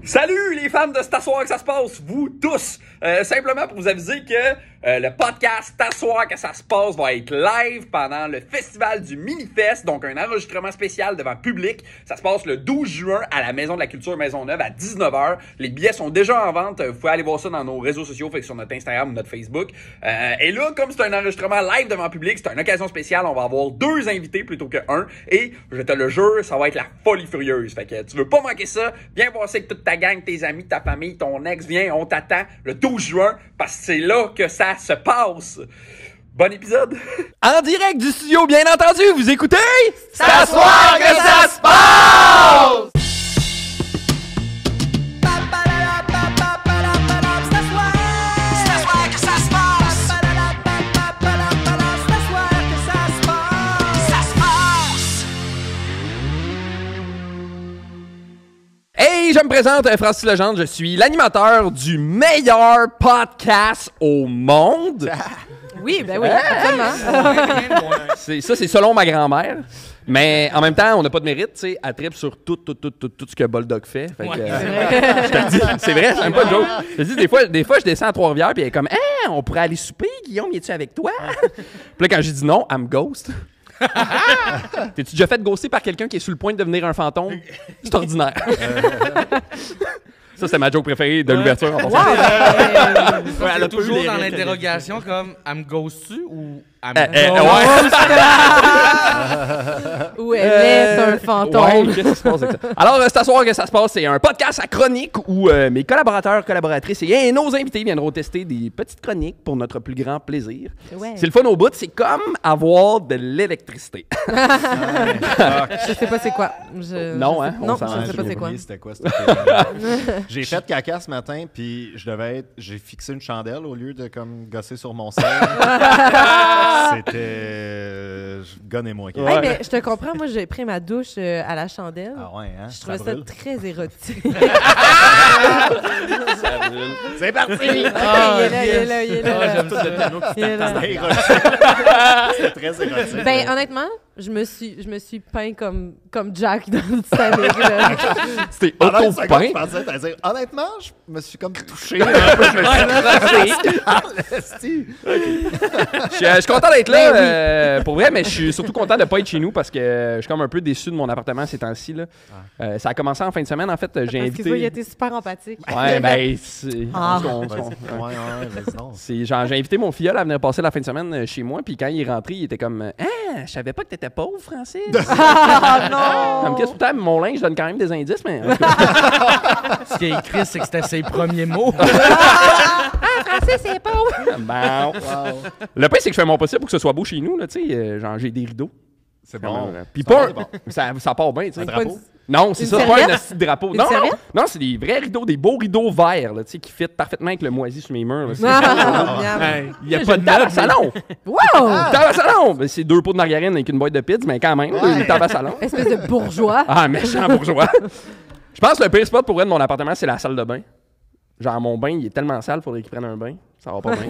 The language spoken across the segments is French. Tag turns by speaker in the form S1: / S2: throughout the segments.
S1: Salut les fans de T'asseoir que ça se passe, vous tous! Simplement pour vous aviser que le podcast T'asseoir que ça se passe va être live pendant le festival du Minifest, donc un enregistrement spécial devant public. Ça se passe le 12 juin à la Maison de la Culture Maisonneuve à 19h. Les billets sont déjà en vente, vous pouvez aller voir ça dans nos réseaux sociaux, fait que sur notre Instagram ou notre Facebook. Et là, comme c'est un enregistrement live devant public, c'est une occasion spéciale, on va avoir 2 invités plutôt que 1. Et je te le jure, ça va être la folie furieuse. Fait que tu veux pas manquer ça, viens passer avec toute ta gang, tes amis, ta famille, ton ex, viens, on t'attend le 12 juin parce que c'est là que ça se passe. Bon épisode!
S2: En direct du studio, bien entendu, vous écoutez?
S3: T'asseoir que ça se passe!
S2: Hey, je me présente, Francis Legendre, je suis l'animateur du meilleur podcast au monde.
S4: Oui, ben oui, absolument.
S2: C'est selon ma grand-mère. Mais en même temps, on n'a pas de mérite, tu sais, elle tripe sur tout ce que Bulldog fait. Fait que, je te le dis, c'est vrai, c'est même pas de joke. Je te dis, des fois, je descends à Trois-Rivières, puis elle est comme, « on pourrait aller souper, Guillaume, es-tu avec toi? » Puis là, quand j'ai dit non, elle me ghost. T'es-tu déjà fait ghoster par quelqu'un qui est sur le point de devenir un fantôme? C'est ordinaire. Ça, c'est ma joke préférée de l'ouverture. En passant.
S3: Elle a toujours dans l'interrogation comme « Elle me ghost-tu » ou « Elle me
S4: Où elle est un fantôme.
S2: Ouais, qu'est-ce qui se passe avec ça? Alors, c'est à soir que ça se passe. C'est un podcast à chronique où mes collaborateurs, collaboratrices et nos invités viendront tester des petites chroniques pour notre plus grand plaisir.
S4: Ouais.
S2: C'est le fun au bout. C'est comme avoir de l'électricité.
S4: Je sais pas c'est quoi.
S2: Non, hein?
S4: Non,
S2: On s'en-
S4: je sais pas c'est quoi.
S5: C'était quoi J'ai fait caca ce matin, puis j'ai fixé une chandelle au lieu de comme gosser sur mon sel. C'était gonne et moi.
S4: Hey, mais je te comprends, moi j'ai pris ma douche à la chandelle.
S5: Ah ouais, hein?
S4: Je trouvais ça
S5: brûle.
S4: très érotique.
S5: C'est parti!
S4: Il est là.
S3: J'aime ça, le piano qui
S4: Il est là.
S5: C'était érotique. C'était très érotique.
S4: Ben honnêtement, je me suis peint comme Jack dans le Titanic. Là.
S2: C'était
S5: Pendant une seconde,
S2: auto-peint.
S5: je pensais, t'allais dire, honnêtement, je me suis comme touché. Un peu,
S2: Je suis content d'être là, pour vrai, mais je suis surtout content de ne pas être chez nous parce que je suis comme un peu déçu de mon appartement ces temps-ci. Là. Ça a commencé en fin de semaine, en fait, j'ai
S4: Parce que il a
S2: invité...
S4: été super empathique.
S2: Ouais, ben, c'est...
S4: Ah.
S2: C'est genre, j'ai invité mon filleul à venir passer la fin de semaine chez moi, puis quand il est rentré, il était comme « Ah, je savais pas que t'étais pauvre, Francis! »
S4: Ah non!
S2: Comme qu'est-ce que putain, mon linge donne quand même des indices, mais...
S3: Ce qui est écrit, c'est que c'était ses premiers mots.
S4: Francis, c'est pauvre!
S2: Bon. Le pire, c'est que je fais mon possible pour que ce soit beau chez nous, là, tu sais, genre j'ai des rideaux.
S5: C'est bon.
S2: Puis
S5: Ça
S2: pas...
S5: va, bon.
S2: Ça part bien, tu sais.
S5: Un drapeau?
S2: Non, c'est
S4: Une
S2: ça,
S4: serviette?
S2: pas un asti de drapeau.
S4: Une
S2: Non,
S4: serviette?
S2: non, c'est des vrais rideaux, des beaux rideaux verts, là, tu sais, qui fit parfaitement avec le moisi sur mes murs. Là. Il n'y a pas de table à salon.
S4: Wow!
S2: Table à salon! Ben, c'est 2 pots de margarine avec une boîte de pizza, mais quand même, une table à salon.
S4: Espèce de bourgeois.
S2: Ah, méchant bourgeois. Je pense que le pire spot pour vrai de mon appartement, c'est la salle de bain. Genre, mon bain, il est tellement sale, il faudrait qu'il prenne un bain. Ça va pas bien.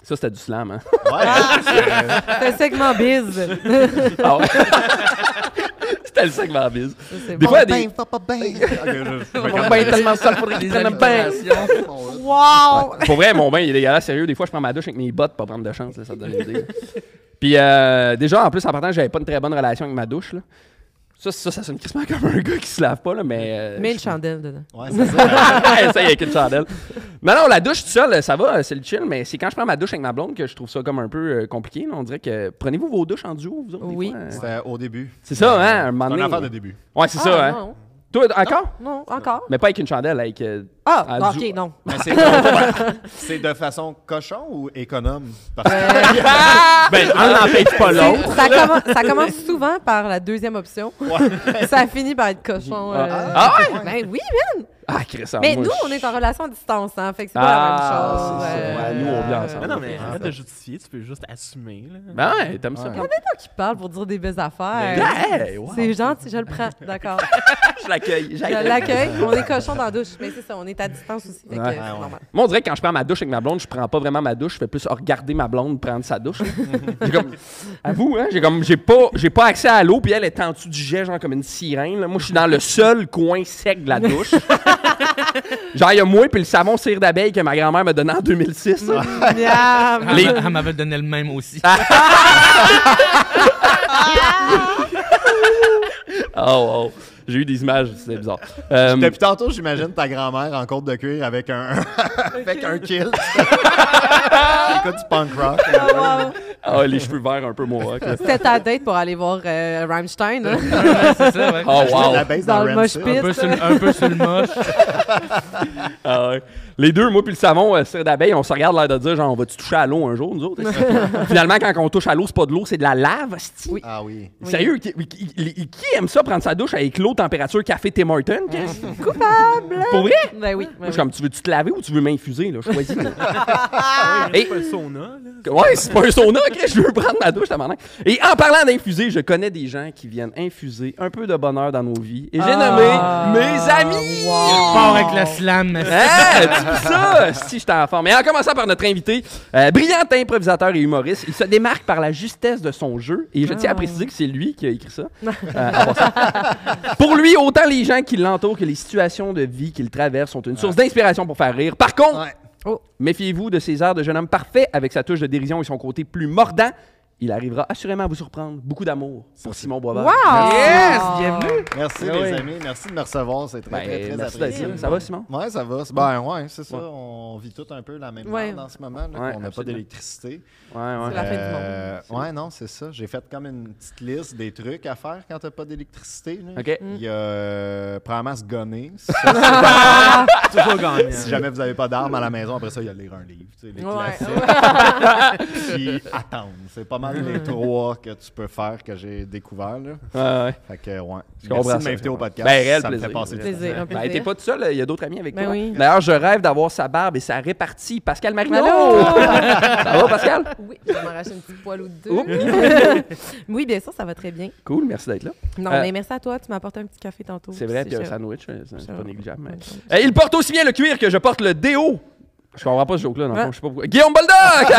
S2: Ça, c'était du slam, hein?
S4: C'est un segment bise.
S2: Ah ouais? C'était le segment bise.
S4: Ça, c'est
S2: Des
S4: bon.
S2: fois, des...
S5: Pas bien.
S2: Mon bain est tellement sale, faudrait qu'il prenne un bain.
S4: Wow!
S2: Pour vrai, mon bain, il est dégueulasse, sérieux. Des fois, je prends ma douche avec mes bottes pour pas prendre de chance, là, ça te donne une idée. Puis déjà, en plus, en partant, j'avais pas une très bonne relation avec ma douche, là. Ça sonne quasiment comme un gars qui se lave pas, là, mais...
S4: Mets une chandelle dedans.
S5: Ouais, c'est ça.
S2: Ça, avec une chandelle. Non, la douche tout seul, ça va, c'est le chill, mais c'est quand je prends ma douche avec ma blonde que je trouve ça comme un peu compliqué. Là. On dirait que... Prenez-vous vos douches en duo, vous autres, des
S4: Oui.
S2: fois?
S5: C'était au début.
S2: C'est ça, hein, un moment
S5: C'est
S2: donné.
S5: une affaire de début.
S2: Ouais, c'est ça, hein.
S4: Non,
S2: Toi, encore?
S4: non, encore.
S2: Mais pas avec une chandelle, avec...
S4: Ah,
S2: en
S4: ok,
S2: duo.
S4: non.
S5: Mais c'est de façon cochon ou économe? Parce que
S2: Ben, un n'empêche pas l'autre.
S4: Ça commence souvent par la deuxième option. Ça finit par être cochon.
S2: Ah ouais?
S4: Ben oui, man.
S2: Ah, Chris, ça,
S4: Mais
S2: moi,
S4: nous,
S2: je-
S4: on est en relation à distance, hein. Fait que c'est pas la même chose.
S2: c'est ça. Ouais, nous, on vit ensemble.
S6: Mais non, mais arrête de justifier, tu peux juste assumer. Là.
S2: Ben ouais, t'aimes ça.
S5: Ouais.
S4: Toi qui parle pour dire des belles affaires.
S2: Wow.
S4: C'est gentil, je le prends. D'accord.
S2: Je l'accueille.
S4: Je l'accueille. On est cochon dans la douche. Mais c'est ça, on est est à distance aussi. Fait que
S2: Ouais.
S4: c'est normal.
S2: Moi, on dirait que quand je prends ma douche avec ma blonde, je prends pas vraiment ma douche, je fais plus regarder ma blonde prendre sa douche. J'ai comme, avoue, hein, j'ai pas accès à l'eau, puis elle est en dessous du jet, genre comme une sirène. Là. Moi, je suis dans le seul coin sec de la douche. Genre, il y a moi puis le savon cire d'abeille que ma grand-mère m'a donné en 2006. là.
S4: Miam.
S3: Elle m'avait donné le même aussi.
S2: Oh. J'ai eu des images, c'était bizarre.
S5: Depuis tantôt, j'imagine ta grand-mère en côte de cuir avec un avec un kilt. Écoute du punk rock.
S2: Les cheveux verts un peu mohawk. là.
S4: C'était ta date pour aller voir Rammstein, hein?
S3: Ouais, c'est ça, ouais.
S2: Oh, wow.
S5: La base
S4: Dans
S5: dans
S4: le mosh
S5: Rancid.
S4: pit.
S3: Un peu sur le moche.
S2: Ah ouais. Les deux, moi puis le savon cire d'abeille, on se regarde l'air de dire genre on va-tu toucher à l'eau un jour, nous autres? Finalement, quand on touche à l'eau, c'est pas de l'eau, c'est de la lave, hostie.
S4: Oui.
S5: Ah oui.
S2: Sérieux, qui aime ça prendre sa douche avec l'eau température café Tim Hortons?
S4: Coupable!
S2: Pour vrai?
S4: Ben oui.
S2: Moi, je suis comme, tu veux-tu te laver ou tu veux m'infuser? Là? Choisis. là.
S6: C'est
S2: Et-
S6: pas le sauna, là.
S2: Ouais, c'est pas un sauna, Chris, je veux prendre ma douche, tabarnak. Et en parlant d'infuser, je connais des gens qui viennent infuser un peu de bonheur dans nos vies. Et j'ai nommé mes amis!
S3: Il part avec la slam.
S2: Tu ça? Si, j'étais en forme. Et en commençant par notre invité, brillant improvisateur et humoriste, il se démarque par la justesse de son jeu. Et je tiens à préciser que c'est lui qui a écrit ça. En passant. Pour lui, autant les gens qui l'entourent que les situations de vie qu'il traverse sont une source d'inspiration pour faire rire. Par contre,
S5: Ouais.
S2: méfiez-vous de ces airs de jeune homme parfait avec sa touche de dérision et son côté plus mordant. Il arrivera assurément à vous surprendre. Beaucoup d'amour pour Simon Boisvert.
S4: Wow!
S3: Yes! Bienvenue!
S5: Merci
S2: Ah
S5: les
S2: oui.
S5: amis, merci de me recevoir, c'est très
S2: Ben,
S5: très très
S2: merci d'être
S5: apprécié.
S2: là. Ça va, Simon?
S5: Ouais, ça va. Ben ouais, c'est ça.
S2: Ouais.
S5: On vit tout un peu la même
S4: Ouais.
S5: merde en ce moment. Là,
S2: Ouais,
S5: on n'a pas
S2: absolument.
S5: d'électricité.
S2: Ouais.
S4: C'est la fin du monde.
S5: Ouais, non, c'est ça. J'ai fait comme une petite liste des trucs à faire quand t'as pas d'électricité. là.
S2: OK.
S5: Il y a probablement se gonner.
S6: Toujours gagnant.
S5: Si jamais vous n'avez pas d'armes à la maison, après ça, il y a lire un livre. Tu sais, les
S4: Ouais.
S5: classiques. Puis attendre. C'est pas mal les trois que tu peux faire que j'ai découvert. Là.
S2: Ouais.
S5: Fait que, ouais.
S2: Je comprends
S5: Merci de
S2: ça.
S5: m'inviter au podcast.
S2: Ben, réel
S5: ça me
S2: plaisir.
S5: fait passer du temps.
S4: Plaisir, un
S2: Ben,
S4: plaisir.
S2: t'es pas tout seul, il y a d'autres amis avec
S4: Ben
S2: toi.
S4: oui.
S2: D'ailleurs, je rêve d'avoir sa barbe et sa répartie. Pascal Marino!
S4: Allô?
S2: Ça va, Pascal?
S4: Oui, je vais m'arracher un petit poil ou deux.
S2: Oups.
S4: Oui, bien sûr, ça va très bien.
S2: Cool, merci d'être là.
S4: Non,
S2: Euh,
S4: mais merci à toi, tu m'as apporté un petit café tantôt.
S2: C'est vrai, puis un
S4: cher.
S2: sandwich, c'est pas négligeable. mais-
S4: Ouais.
S2: Il porte aussi bien le cuir que je porte le déo. Je comprends pas ce joke-là, dans le fond,
S4: Ah.
S2: je sais pas pourquoi. Guillaume Boldoc!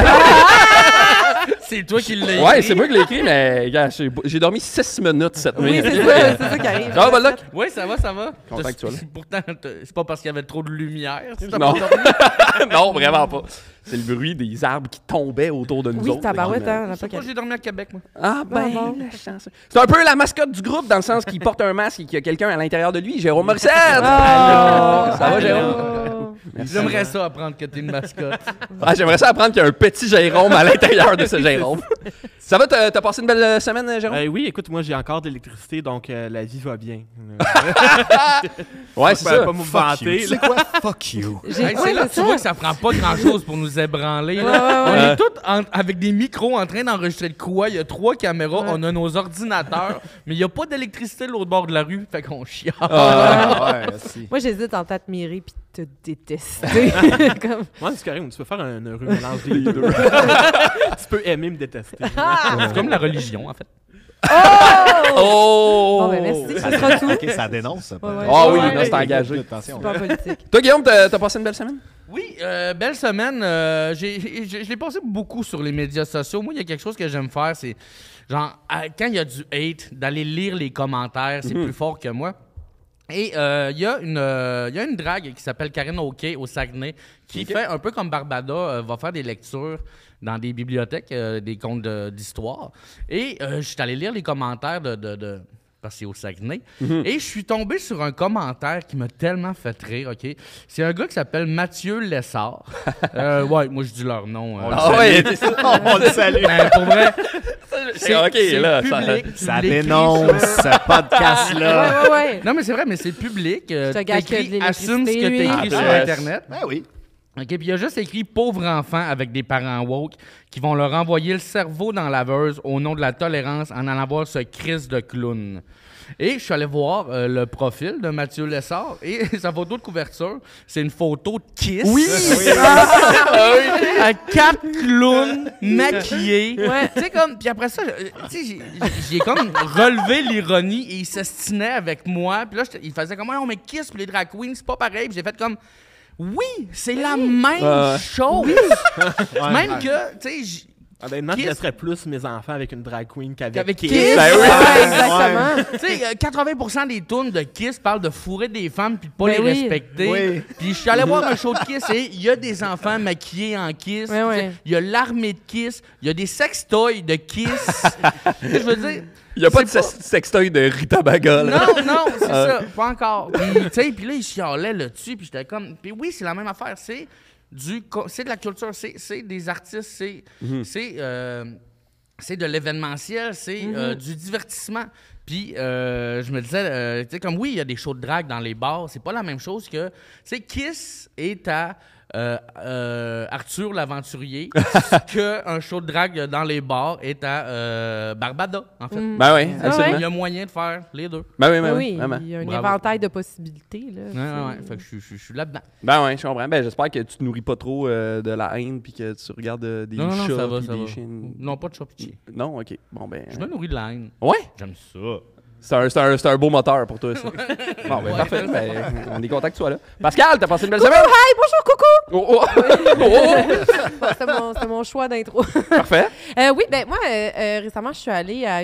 S3: C'est toi qui l'as
S2: Ouais,
S3: écrit.
S2: c'est moi qui l'ai écrit, mais gars, j'ai dormi 6 minutes cette nuit.
S4: Oui, c'est ça qui arrive.
S2: Ça va, Boldoc?
S3: Oui, ça va, ça va.
S2: Content que tu sois là.
S3: Pourtant, c'est pas parce qu'il y avait trop de lumière. si t'as
S2: Non.
S3: pas dormi.
S2: Non, vraiment pas. C'est le bruit des arbres qui tombaient autour de nous
S4: Oui,
S2: autres.
S4: tabarouette, hein, on n'a pas
S3: Moi, j'ai dormi à Québec, moi.
S2: Ah ben,
S4: bon.
S2: la chance. C'est un peu la mascotte du groupe, dans le sens qu'il porte un masque et qu'il y a quelqu'un à l'intérieur de lui, Jérôme Morissette!
S4: Oh!
S2: Ça va, Jérôme?
S4: Allô?
S3: J'aimerais ça apprendre que t'es une mascotte.
S2: Ah, j'aimerais ça apprendre qu'il y a un petit Jérôme à l'intérieur de ce Jérôme. Ça va, t'as passé une belle semaine, Jérôme?
S6: Oui, écoute, moi j'ai encore de l'électricité, donc la vie va bien.
S2: Ouais,
S6: Je
S2: c'est
S6: peux
S2: ça.
S6: pas me
S5: Fuck you.
S6: vanter.
S5: Tu
S6: là.
S5: sais quoi? Fuck you.
S4: J'ai
S3: Hey, c'est là que tu vois que ça prend pas grand-chose pour nous ébranler. là. On est tous avec des micros en train d'enregistrer le quoi. Il y a 3 caméras, on a nos ordinateurs, mais il n'y a pas d'électricité de l'autre bord de la rue, fait qu'on chiale.
S5: Ouais, si.
S4: Moi, j'hésite entre t'admirer puis te détester. Comme...
S6: Moi, c'est correct, tu peux faire un heureux mélange des deux. Tu peux aimer me détester.
S3: C'est comme la religion, en fait.
S2: Oh!
S4: Bon, ben merci, ce sera tout.
S5: Ok, ça dénonce, ça.
S4: Ouais, ouais.
S2: Ah oui,
S4: Ouais.
S2: là, c'est engagé.
S5: Attention.
S4: Super politique.
S2: Toi, Guillaume, t'as passé une belle semaine?
S3: Oui, belle semaine. Je l'ai passé beaucoup sur les médias sociaux. Moi, il y a quelque chose que j'aime faire, c'est genre, quand il y a du hate, d'aller lire les commentaires, c'est plus fort que moi. Et il y a une drague qui s'appelle Karine Auquet au Saguenay qui fait un peu comme Barbada, va faire des lectures dans des bibliothèques, des contes d'histoire. Et je suis allé lire les commentaires de parce que c'est au Saguenay. Et je suis tombé sur un commentaire qui m'a tellement fait rire, OK? C'est un gars qui s'appelle Mathieu Lessard. Ouais, moi, je dis leur nom.
S2: Ah ouais, c'est ça.
S5: On le salue.
S3: Pour vrai,
S2: OK, là, ça...
S3: public.
S5: Ça
S3: Tu l'écris
S5: dénonce
S3: sur-
S5: ce podcast-là.
S4: Ouais.
S3: Non, mais c'est vrai, mais c'est public.
S4: te gâche que de
S3: T'écris, assume ce que
S4: l'électricité,
S3: t'as
S4: lui.
S3: écrit sur
S2: Ah,
S3: Internet.
S5: Ben oui.
S3: OK, puis il a juste écrit « Pauvre enfant avec des parents woke qui vont leur envoyer le cerveau dans la laveuse au nom de la tolérance en allant voir ce Christ de clown. » Et je suis allé voir le profil de Mathieu Lessard et sa photo de couverture, c'est une photo de Kiss.
S2: Oui!
S3: À 4 clowns maquillés.
S4: Ouais.
S3: Tu sais, comme. Puis après ça, tu sais, j'ai comme relevé l'ironie et il s'estinait avec moi. Puis là, il faisait comme, oh, mais Kiss puis les drag queens, c'est pas pareil. Puis j'ai fait comme, oui, c'est la même chose. Même que, tu sais,
S6: Honnêtement, je laisserais plus mes enfants avec une drag queen qu'avec Kiss.
S3: Kiss.
S2: Ben oui.
S4: Ouais, exactement.
S3: Tu sais, 80% des tunes de Kiss parlent de fourrer des femmes puis de pas
S4: Ben
S3: les
S4: oui.
S3: respecter.
S5: Oui.
S3: Puis je suis allé voir un show de Kiss et il y a des enfants maquillés en Kiss.
S4: Ouais, ouais.
S3: Il y a l'armée de Kiss. Il y a des sextoys de Kiss. Je veux dire...
S2: Il n'y a pas de
S3: c'est
S2: sextoy de Rita Baga, là.
S3: Non, c'est ça. Pas encore. Puis, tu sais, puis là, il chialait là-dessus. Puis j'étais comme... Puis oui, c'est la même affaire. C'est de la culture. C'est des artistes. C'est de l'événementiel, c'est du divertissement. Puis je me disais, tu sais, comme oui, il y a des shows de drague dans les bars, c'est pas la même chose que, tu sais, Kiss est à Arthur l'aventurier, qu'un show de drague dans les bars est à Barbada, en fait.
S2: Ben oui, absolument.
S3: Il y a moyen de faire les deux.
S2: Ben oui, ben
S4: Ben
S2: oui,
S4: oui,
S2: vraiment.
S4: il y a un
S3: Bravo.
S4: éventail de possibilités. Là.
S3: Ouais. Fait que je suis là-dedans.
S2: Ben oui, je comprends. Ben j'espère que tu te nourris pas trop de la haine puis que tu regardes des
S3: Non,
S2: chats
S3: ça va,
S2: puis
S3: ça
S2: des
S3: va.
S2: chiens.
S3: Non, pas de chopchi.
S2: Non, ok. Bon ben.
S3: Je me nourris de la haine.
S2: Ouais?
S3: J'aime ça.
S2: C'est un beau moteur pour toi, ça. Bon, ben parfait. Ben, on est content que tu sois là. Pascal, t'as passé une belle semaine?
S4: Hi, bonjour, coucou!
S2: Oh, oh.
S4: Bon, c'était mon choix d'intro.
S2: Parfait.
S4: Oui, ben moi, récemment, je suis allée à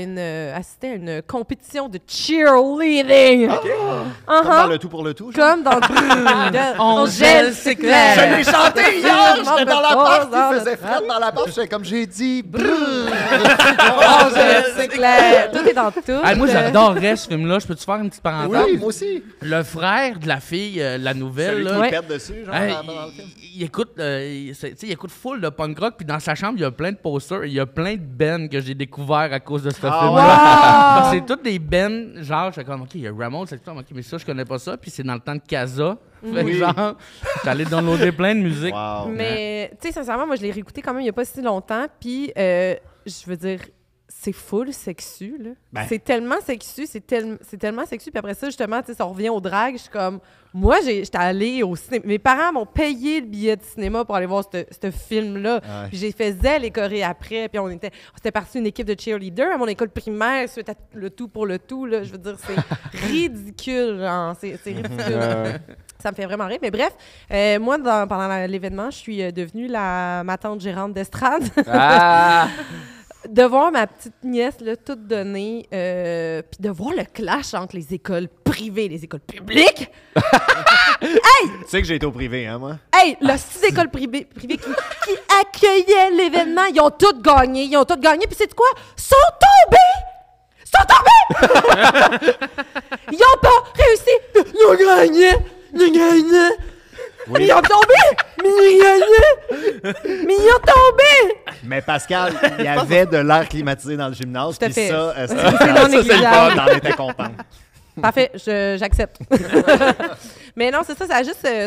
S4: assister à une compétition de cheerleading.
S5: Comme dans le tout pour le tout, genre.
S4: Comme dans le...
S3: On gèle, c'est clair.
S5: Je l'ai chanté hier! J'étais dans la porte,
S4: dans
S5: il faisait fret dans la porte. J'étais comme j'ai dit, brrr.
S4: On gèle, c'est clair. Tout est dans tout.
S3: Ah, moi, j'adorerais ce film-là. Je peux-tu faire une petite parenthèse?
S5: Oui, moi aussi.
S3: Le frère de la fille, la nouvelle,
S5: Celui
S3: là,
S5: qui
S4: Ouais.
S5: pète dessus, genre,
S3: hey,
S5: dans le film.
S3: il écoute, il écoute full de punk rock, puis dans sa chambre, il y a plein de posters, il y a plein de bands que j'ai découverts à cause de ce film-là.
S4: wow!
S3: Parce que c'est toutes des bands, genre, je suis comme, OK, il y a Ramones, c'est ok, mais ça, je connais pas ça, puis c'est dans le temps de Casa. Fait que genre, j'allais downloader plein de musique.
S5: Wow.
S4: Mais, tu sais, sincèrement, moi, je l'ai réécouté quand même il n'y a pas si longtemps. Puis, je veux dire, c'est full sexu, là.
S5: Ben.
S4: C'est tellement sexu, c'est tellement sexu. Puis après ça, justement, tu sais, ça revient au drag. Je suis comme... Moi, j'étais allée au cinéma. Mes parents m'ont payé le billet de cinéma pour aller voir ce film-là.
S5: Ouais.
S4: Puis j'ai fait zèle et choré après. Puis on était parti une équipe de cheerleaders à mon école primaire suite à le tout pour le tout, là. Je veux dire, c'est ridicule, genre. C'est ridicule. Ça me fait vraiment rire. Mais bref, moi, pendant l'événement, je suis devenue ma tante gérante d'estrade.
S2: Ah!
S4: De voir ma petite nièce là, toute donnée, puis de voir le clash entre les écoles privées et les écoles publiques.
S5: Tu sais que j'ai été au privé, hein, moi?
S4: Hey, le six écoles privées qui accueillaient l'événement, ils ont toutes gagné. Puis c'est quoi? Ils sont tombés! Ils ont pas réussi! Ils ont gagné!
S5: Oui.
S4: Mais ils ont tombé! Mais ils ont tombé!
S5: Mais Pascal, il y avait de l'air climatisé dans le gymnase.
S4: Tout à
S5: Puis
S4: fait.
S5: ça,
S4: C'est non négligeable.
S5: on en était content.
S4: Parfait, j'accepte. Mais non, c'est ça,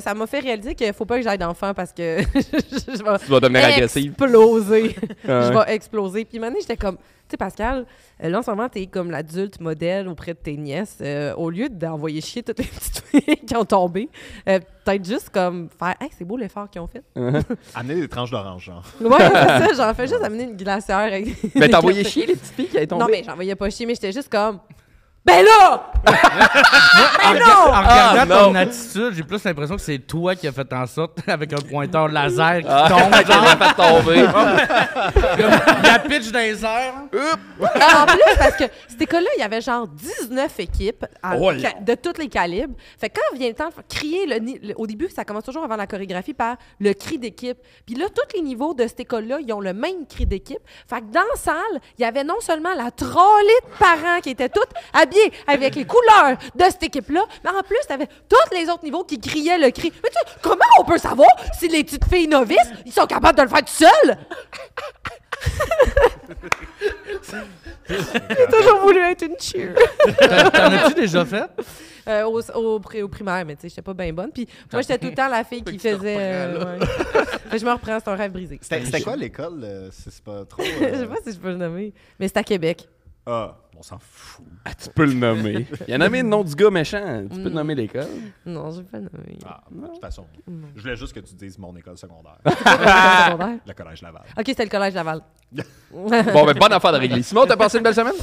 S4: ça m'a fait réaliser qu'il faut pas que j'aille d'enfant parce que je vais
S2: Tu vas devenir agressive.
S4: exploser.
S2: Ouais.
S4: Je vais exploser. Puis maintenant, j'étais comme, tu sais, Pascal, là, en ce moment, t'es comme l'adulte modèle auprès de tes nièces. Au lieu d'envoyer chier toutes les petites filles qui ont tombé, peut-être juste comme faire, hey, c'est beau l'effort qu'ils ont fait.
S5: Amener des tranches d'orange, genre.
S4: Ouais, c'est ça, j'en fais juste amener une glacière. Avec
S2: Mais
S4: des
S2: t'as envoyé
S4: glaces.
S2: chier les petites filles qui avaient tombé?
S4: Non, mais j'envoyais pas chier, mais j'étais juste comme, ben là!
S3: En
S2: Ah,
S3: regardant ton
S2: non.
S3: attitude, j'ai plus l'impression que c'est toi qui as fait en sorte, avec un pointeur laser qui
S2: Ah,
S3: tombe,
S2: qui
S3: genre,
S2: a fait tomber.
S3: comme la pitch dans les airs.
S4: En plus, parce que cette école-là, il y avait genre 19 équipes
S2: Oh là.
S4: de tous les calibres. Fait que quand vient le temps de crier, au début, ça commence toujours avant la chorégraphie par le cri d'équipe. Puis là, tous les niveaux de cette école-là, ils ont le même cri d'équipe. Fait que dans la salle, il y avait non seulement la trolley de parents qui étaient toutes habillés avec les couleurs de cette équipe-là, mais en plus, t'avais tous les autres niveaux qui criaient le cri. Mais tu sais, comment on peut savoir si les petites filles novices, ils sont capables de le faire tout seuls? J'ai toujours voulu être une cheer.
S3: T'en as-tu déjà fait?
S4: Au primaire, mais tu sais, j'étais pas bien bonne. Puis moi, j'étais tout le temps la fille qui faisait... ouais. Fait que je me reprends, c'est un rêve brisé.
S5: C'était quoi l'école? Si c'est pas trop...
S4: Je sais pas si je peux le nommer, mais c'est à Québec.
S5: Ah, on s'en fout.
S2: Ah, tu peux le nommer. Il a nommé le nom du gars méchant. Tu peux nommer l'école.
S4: Non, je vais pas nommer.
S5: Ah, de toute façon, je voulais juste que tu dises mon école secondaire.
S4: Secondaire?
S5: Le collège Laval.
S4: OK, c'était le collège Laval.
S2: Bon, ben, bonne affaire de régler. Simon, t'as passé une belle semaine?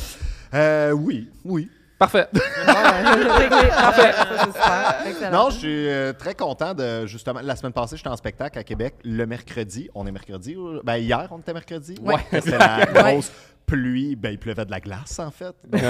S5: Oui.
S2: Parfait.
S4: Réglé. Parfait. Ça, c'est super. Excellent.
S5: Non, je suis très content de, justement, la semaine passée, j'étais en spectacle à Québec, le mercredi. On est mercredi? Ben, hier, on était mercredi.
S2: Ouais.
S5: C'était la grosse pluie. Ben, il pleuvait de la glace, en fait. Donc,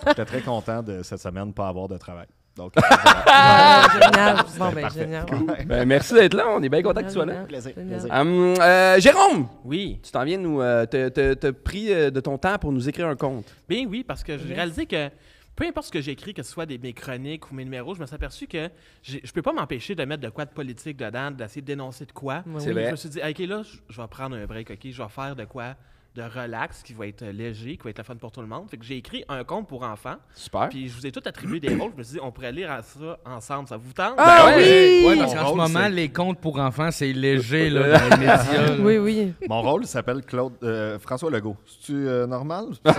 S5: j'étais très content de cette semaine de ne pas avoir de travail. Donc,
S4: Génial. Bon, ben,
S5: parfait.
S4: génial.
S2: Ben, merci d'être là. On est bien content que tu sois là.
S5: plaisir.
S4: Génial.
S2: Jérôme,
S6: Oui.
S2: tu t'en viens nous. T'as pris de ton temps pour nous écrire un conte.
S6: Bien oui, parce que j'ai réalisé que peu importe ce que j'écris, que ce soit mes chroniques ou mes numéros, je me suis aperçu que je peux pas m'empêcher de mettre de quoi de politique dedans, d'essayer de dénoncer de quoi.
S4: Oui.
S2: C'est vrai.
S6: Je me suis dit, OK, là, je vais prendre un break, OK, je vais faire de quoi de relax, qui va être léger, qui va être le fun pour tout le monde. Fait que j'ai écrit un conte pour enfants,
S2: Super.
S6: puis je vous ai tout attribué des rôles. Je me suis dit, on pourrait lire ça ensemble. Ça vous tente?
S4: Ah
S2: Ben
S4: oui!
S3: Ouais, parce
S5: Mon
S3: qu'en ce
S5: rôle,
S3: moment,
S5: c'est-
S3: les contes pour enfants, c'est léger là, dans les médias. là.
S4: Oui, oui.
S5: Mon rôle s'appelle François Legault. C'est-tu normal?
S6: T'as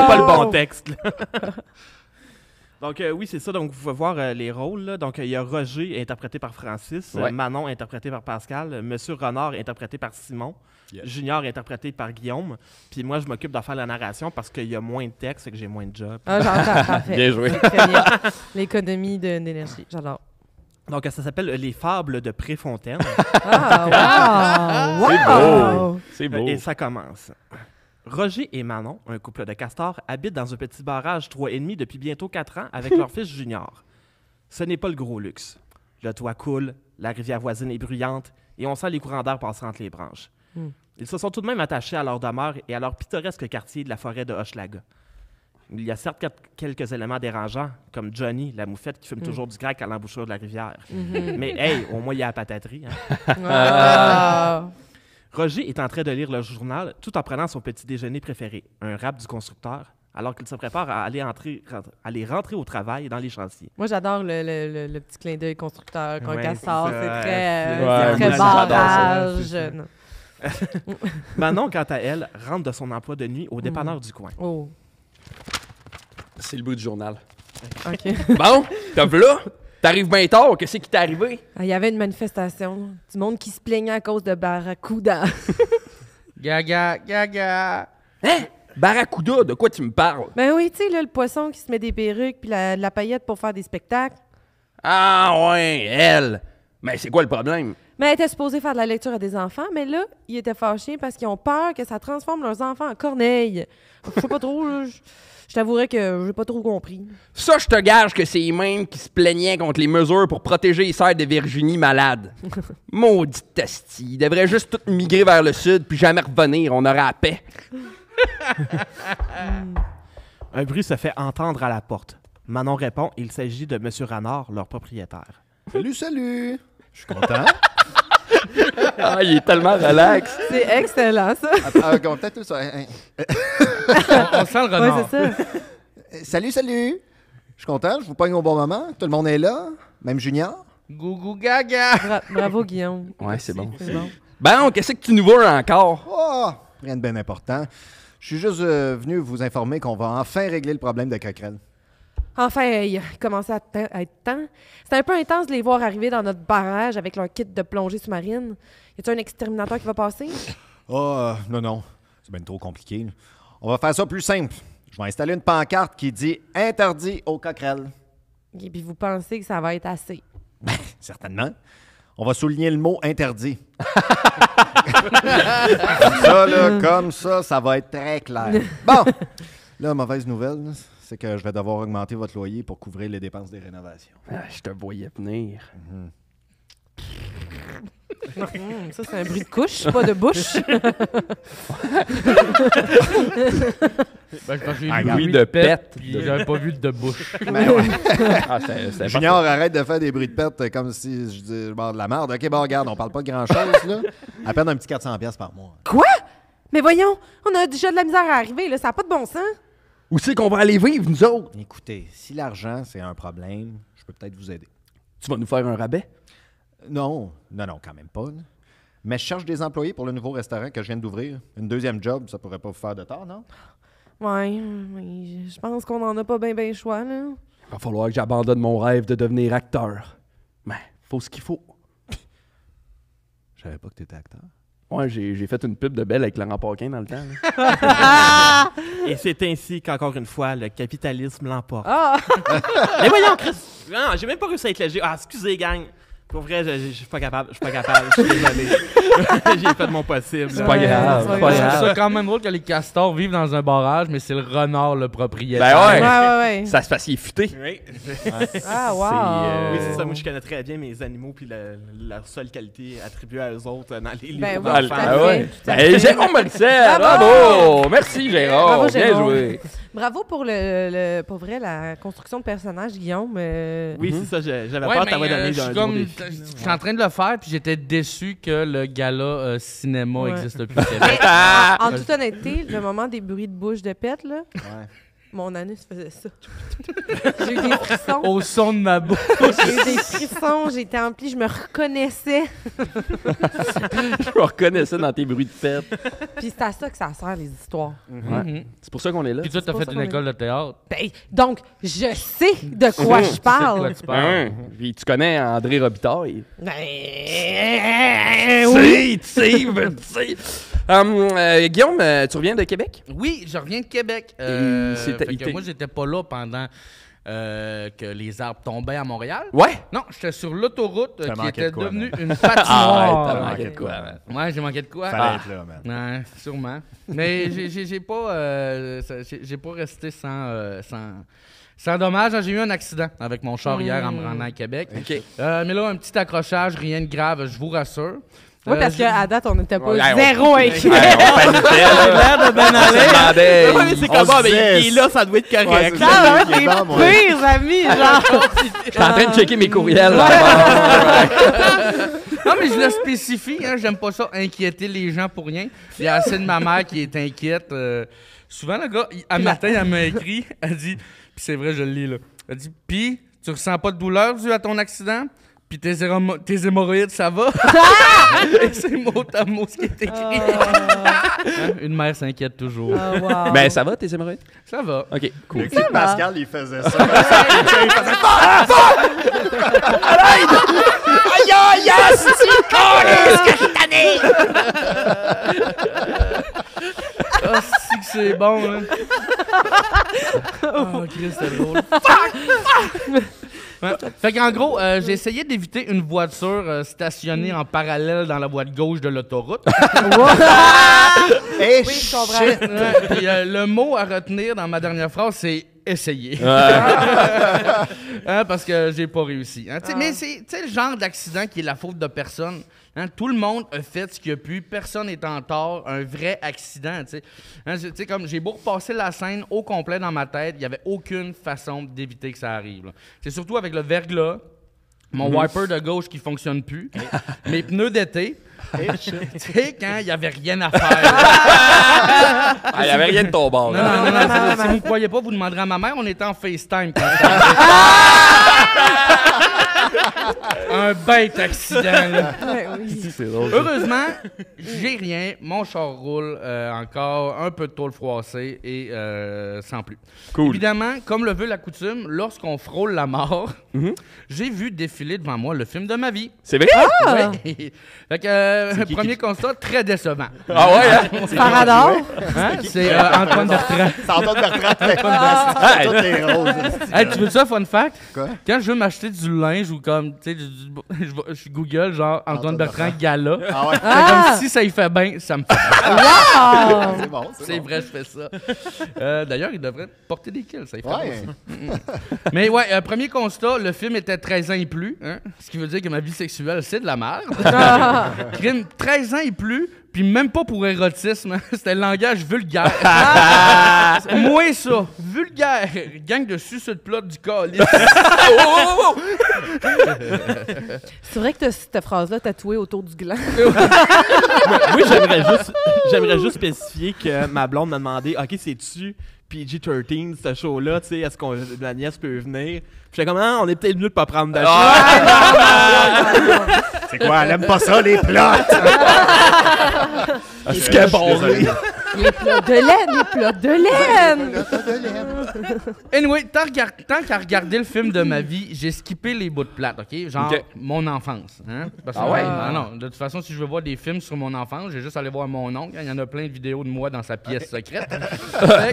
S6: pas le bon texte. Là. Donc, oui, c'est ça. Donc, vous pouvez voir les rôles. Là. Donc, il y a Roger, interprété par Francis.
S2: Ouais.
S6: Manon, interprété par Pascal. Monsieur Renard, interprété par Simon.
S5: Yes.
S6: Junior, interprété par Guillaume. Puis moi, je m'occupe de faire la narration parce qu'il y a moins de texte et que j'ai moins de job.
S4: Ah, j'entends. Parfait.
S2: Bien joué.
S4: C'est très bien. L'économie d'énergie. J'adore.
S6: Donc, ça s'appelle Les Fables de Préfontaine.
S4: Ah, wow!
S2: C'est beau. C'est beau.
S6: Et ça commence. Roger et Manon, un couple de castors, habitent dans un petit barrage 3,5 depuis bientôt 4 ans avec leur fils Junior. Ce n'est pas le gros luxe. Le toit coule, la rivière voisine est bruyante et on sent les courants d'air passer entre les branches. Ils se sont tout de même attachés à leur demeure et à leur pittoresque quartier de la forêt de Hochelaga. Il y a certes quelques éléments dérangeants, comme Johnny, la moufette qui fume toujours du crack à l'embouchure de la rivière. Mais hey, au moins il y a la pataterie. Hein.
S4: Ah.
S6: Roger est en train de lire le journal tout en prenant son petit déjeuner préféré, un rap du constructeur, alors qu'il se prépare à aller rentrer au travail dans les chantiers.
S4: Moi, j'adore le petit clin d'œil constructeur, quand
S6: Ouais,
S4: il sort.
S6: c'est ça,
S4: C'est très,
S2: ouais,
S4: c'est très
S2: moi, j'adore ça,
S4: barrage.
S6: ouais,
S4: Non.
S6: Manon, quant à elle, rentre de son emploi de nuit au dépanneur du coin.
S4: Oh,
S2: C'est le bout du journal.
S4: OK.
S2: Bon, t'as vu là? T'arrives bien tard. Qu'est-ce qui t'est arrivé?
S4: Ah, il y avait une manifestation. Du monde qui se plaignait à cause de Barracuda.
S3: Gaga, gaga.
S2: Hein? Barracuda, de quoi tu me parles?
S4: Ben oui, tu sais, là, le poisson qui se met des perruques puis la paillette pour faire des spectacles.
S2: Ah ouais, elle. Mais c'est quoi le problème?
S4: Mais elle était supposée faire de la lecture à des enfants, mais là, ils étaient fâchés parce qu'ils ont peur que ça transforme leurs enfants en corneilles. Je sais pas trop, là, je t'avouerais que j'ai pas trop compris.
S2: Ça, je te gage que c'est les mêmes qui se plaignaient contre les mesures pour protéger les serres de Virginie malades. Maudit testi. Ils devraient juste tous migrer vers le sud puis jamais revenir. On aurait la paix.
S6: Un bruit se fait entendre à la porte. Manon répond, il s'agit de M. Ranard, leur propriétaire.
S5: Salut! Je suis content.
S2: Ah, il est tellement relax.
S4: C'est excellent, ça.
S5: On peut-être tout ça.
S3: On sent le renard.
S4: Ouais, c'est ça.
S5: Salut! Je suis content, je vous pogne au bon moment. Tout le monde est là, même Junior.
S3: Gougou gaga.
S4: Bravo, Guillaume.
S2: Ouais, c'est bon.
S4: C'est bon.
S2: Bon, qu'est-ce que tu nous veux encore?
S5: Oh, rien de bien important. Je suis juste venu vous informer qu'on va enfin régler le problème de Coquerel.
S4: Enfin, il commençait à être temps. C'était un peu intense de les voir arriver dans notre barrage avec leur kit de plongée sous-marine. Y a-t-il un exterminateur qui va passer?
S5: Non. C'est bien trop compliqué. Là. On va faire ça plus simple. Je vais installer une pancarte qui dit « Interdit aux coquerelles
S4: Et puis vous pensez que ça va être assez? ».
S5: Certainement. On va souligner le mot « interdit ». Comme ça, ça va être très clair. Bon, la mauvaise nouvelle, là, c'est que je vais devoir augmenter votre loyer pour couvrir les dépenses des rénovations.
S2: Ah, je te voyais venir.
S4: Ça, c'est un bruit de couche, pas de bouche.
S3: Ben, j'ai
S2: Un
S3: vu
S2: bruit
S3: oui
S2: de pète.
S3: puis j'avais pas vu de bouche.
S5: Ben ouais.
S2: Ah, c'est
S5: Junior, arrête de faire des bruits de perte comme si je disais je barre de la merde. OK, bon, regarde, on parle pas de grand-chose, là. À peine un petit 400$ par mois.
S4: Quoi? Mais voyons, on a déjà de la misère à arriver, là. Ça n'a pas de bon sens.
S2: Où c'est qu'on va aller vivre, nous autres?
S5: Écoutez, si l'argent, c'est un problème, je peux peut-être vous aider.
S2: Tu vas nous faire un rabais?
S5: Non, quand même pas. Là. Mais je cherche des employés pour le nouveau restaurant que je viens d'ouvrir. Une deuxième job, ça pourrait pas vous faire de tort, non?
S4: Ouais, je pense qu'on en a pas bien le choix, là.
S2: Il va falloir que j'abandonne mon rêve de devenir acteur. Mais faut ce qu'il faut.
S5: Je savais pas que t'étais acteur.
S2: Ouais, j'ai fait une pub de Belle avec Laurent Paquin dans le temps.
S6: Et c'est ainsi qu'encore une fois, le capitalisme l'emporte.
S4: Ah!
S6: Mais voyons, Chris! Non, j'ai même pas réussi à être léger. Ah, excusez, gang. Pour vrai, je suis pas capable. Je suis désolé. J'ai fait de mon possible.
S2: C'est pas grave.
S4: c'est
S2: C'est
S4: pas
S2: pas
S3: Je trouve
S2: grave.
S3: ça quand même drôle que les castors vivent dans un barrage, mais c'est le renard le propriétaire.
S2: Ben ouais.
S4: Ouais.
S2: Ça se passe, il est futé.
S6: Oui.
S4: Ah, wow!
S6: Oui, c'est ça. Moi, je connais très bien mes animaux puis leur seule qualité attribuée à eux autres dans les livres
S4: Ben oui,
S6: d'enfants.
S4: tout à
S2: Ah
S4: fait,
S2: ouais.
S4: tout à
S2: Hey,
S4: fait.
S2: Jérôme Morissette,
S4: Bravo!
S2: bravo! Merci, Jérôme.
S4: Bravo,
S2: Bien
S4: Jérôme.
S2: joué.
S4: Bravo pour pour vrai, la construction de personnage, Guillaume.
S6: Oui, c'est ça. J'avais
S3: Ouais,
S6: peur de
S3: mais,
S6: t'avoir donné
S3: je suis
S6: un
S3: comme-
S6: gros défi.
S3: je suis en train de le faire, puis j'étais déçu que le gala cinéma
S4: Ouais.
S3: existe plus.
S4: Mais, en toute honnêteté, le moment des bruits de bouche de pète, là, mon anus faisait ça. J'ai eu des frissons.
S3: Au son de ma bouche.
S4: J'ai eu des frissons, j'étais emplie, je me reconnaissais.
S2: Je me reconnais ça dans tes bruits de fête.
S4: Puis c'est à ça que ça sert, les histoires.
S3: Mhm.
S2: C'est pour ça qu'on est là.
S3: Puis toi, t'as
S4: pour
S3: fait
S4: ça
S3: une
S4: qu'on est
S3: école de théâtre.
S4: Ben, donc, je sais de quoi je parle.
S3: Tu parles.
S2: Hein? Puis tu connais André Robitaille.
S4: Ben,
S2: Tu sais. Guillaume, tu reviens de Québec?
S3: Oui, je reviens de Québec.
S2: c'était-
S3: Fait que moi, j'étais pas là pendant que les arbres tombaient à Montréal.
S2: Ouais.
S3: Non, j'étais sur l'autoroute
S5: T'as
S3: qui
S5: manqué
S3: était
S5: de quoi,
S3: devenue
S5: man?
S3: une
S2: T'as
S3: patinoire.
S2: manqué de quoi, man?
S3: Ouais, j'ai manqué de quoi?
S5: Fallait être là, man.
S3: Ouais, sûrement. Mais j'ai pas resté sans dommage. J'ai eu un accident avec mon char hier en me rendant à Québec.
S2: OK.
S3: Mais là, un petit accrochage, rien de grave, je vous rassure.
S4: oui, parce qu'à date, on n'était pas
S2: Ouais,
S4: zéro inquiet.
S2: Ouais, on paniquait, là.
S3: l'air de bien
S2: On se demandait,
S6: Ouais, mais c'est
S5: On
S6: comme
S5: se
S6: ça, mais
S5: disait-
S6: il est là, ça doit être correct.
S5: Ouais, c'est
S6: là.
S5: ça.
S4: Ah,
S5: Il est
S4: ouais,
S5: bon, moi.
S4: t'es pires amis, genre.
S2: Je suis en train de checker mes courriels. là.
S3: Non, mais je le spécifie, hein, j'aime pas ça, inquiéter les gens pour rien. Il y a assez de ma mère qui est inquiète. Souvent, le gars, un matin, elle m'a écrit, elle dit, puis c'est vrai, je le lis là, elle dit, puis tu ressens pas de douleur dû à ton accident? Puis tes hémorroïdes, ça va? Et c'est mot à mot ce qui est écrit. Hein, une mère s'inquiète toujours.
S4: Ah, wow.
S2: Ben, ça va, tes hémorroïdes?
S3: Ça va.
S2: OK, cool.
S5: Le clip Pascal, il faisait ça.
S3: Ah, si que c'est bon, hein. Oh, Christ, c'est drôle. Ouais. Fait qu'en gros, j'ai essayé d'éviter une voiture stationnée en parallèle dans la voie de gauche de l'autoroute.
S5: Eh,
S4: Oui, je comprends.
S5: shit!
S3: Ouais, puis, le mot à retenir dans ma dernière phrase, c'est essayer. Hein, parce que j'ai pas réussi. Hein. Mais c'est le genre d'accident qui est la faute de personne. Hein, tout le monde a fait ce qu'il a pu. Personne n'est en tort. Un vrai accident. Hein, comme j'ai beau repasser la scène au complet dans ma tête, il n'y avait aucune façon d'éviter que ça arrive. Là. C'est surtout avec le verglas, mon wiper de gauche qui fonctionne plus, mes pneus d'été. Tu sais, quand il n'y avait rien à faire.
S2: Il n'y avait rien de ton bord.
S3: Non,
S2: là.
S3: non, non, non, si vous ne croyez pas, vous demanderez à ma mère. On était en FaceTime quand un bête accident, là.
S4: Ouais, oui.
S2: C'est drôle.
S3: Heureusement, j'ai rien. Mon char roule encore, un peu de tôle froissée et sans plus.
S2: Cool.
S3: Évidemment, comme le veut la coutume, lorsqu'on frôle la mort, j'ai vu défiler devant moi le film de ma vie.
S2: C'est vrai?
S4: Ah!
S3: Ouais. Fait que, premier constat, très décevant.
S2: Ah ouais, hein?
S4: Parador.
S3: Hein? C'est Antoine Bertrand.
S5: C'est Antoine Bertrand.
S2: Ah,
S5: Toutes les roses.
S3: Hey, tu veux ça, fun fact?
S5: Quoi?
S3: Quand je veux m'acheter du linge ou comme, tu sais, je Google genre Antoine Bertrand gala.
S5: Ah ouais,
S3: C'est comme si ça y fait bien, ça me fait bien.
S4: Wow!
S5: c'est bon.
S3: C'est
S5: bon.
S3: vrai, je fais ça. D'ailleurs, il devrait porter des kills, ça y fait bien
S5: Ouais.
S3: aussi. Mais ouais, premier constat, le film était 13 ans et plus, hein, ce qui veut dire que ma vie sexuelle, c'est de la merde. Crime, 13 ans et plus, puis même pas pour érotisme, hein, c'était le langage vulgaire. Moi ça, vulgaire, gang de suceux de plot du calice.
S4: C'est vrai que t'as cette phrase-là tatouée autour du gland.
S6: Oui, j'aimerais juste spécifier que ma blonde m'a demandé, OK, c'est-tu PG-13, ce show-là, tu sais, est-ce que la nièce peut venir? Puis j'étais comme, ah, on est peut-être mieux de pas prendre de
S5: C'est quoi? Elle aime pas ça, les plots!
S2: C'est qu'elle est bon.
S4: Les plats de laine!
S3: Anyway, tant qu'à regarder le film de ma vie, j'ai skippé les bouts de plate, OK? Genre, mon enfance. Hein? Parce que, non, de toute façon, si je veux voir des films sur mon enfance, j'ai juste à aller voir mon oncle. Il y en a plein de vidéos de moi dans sa pièce secrète. Certains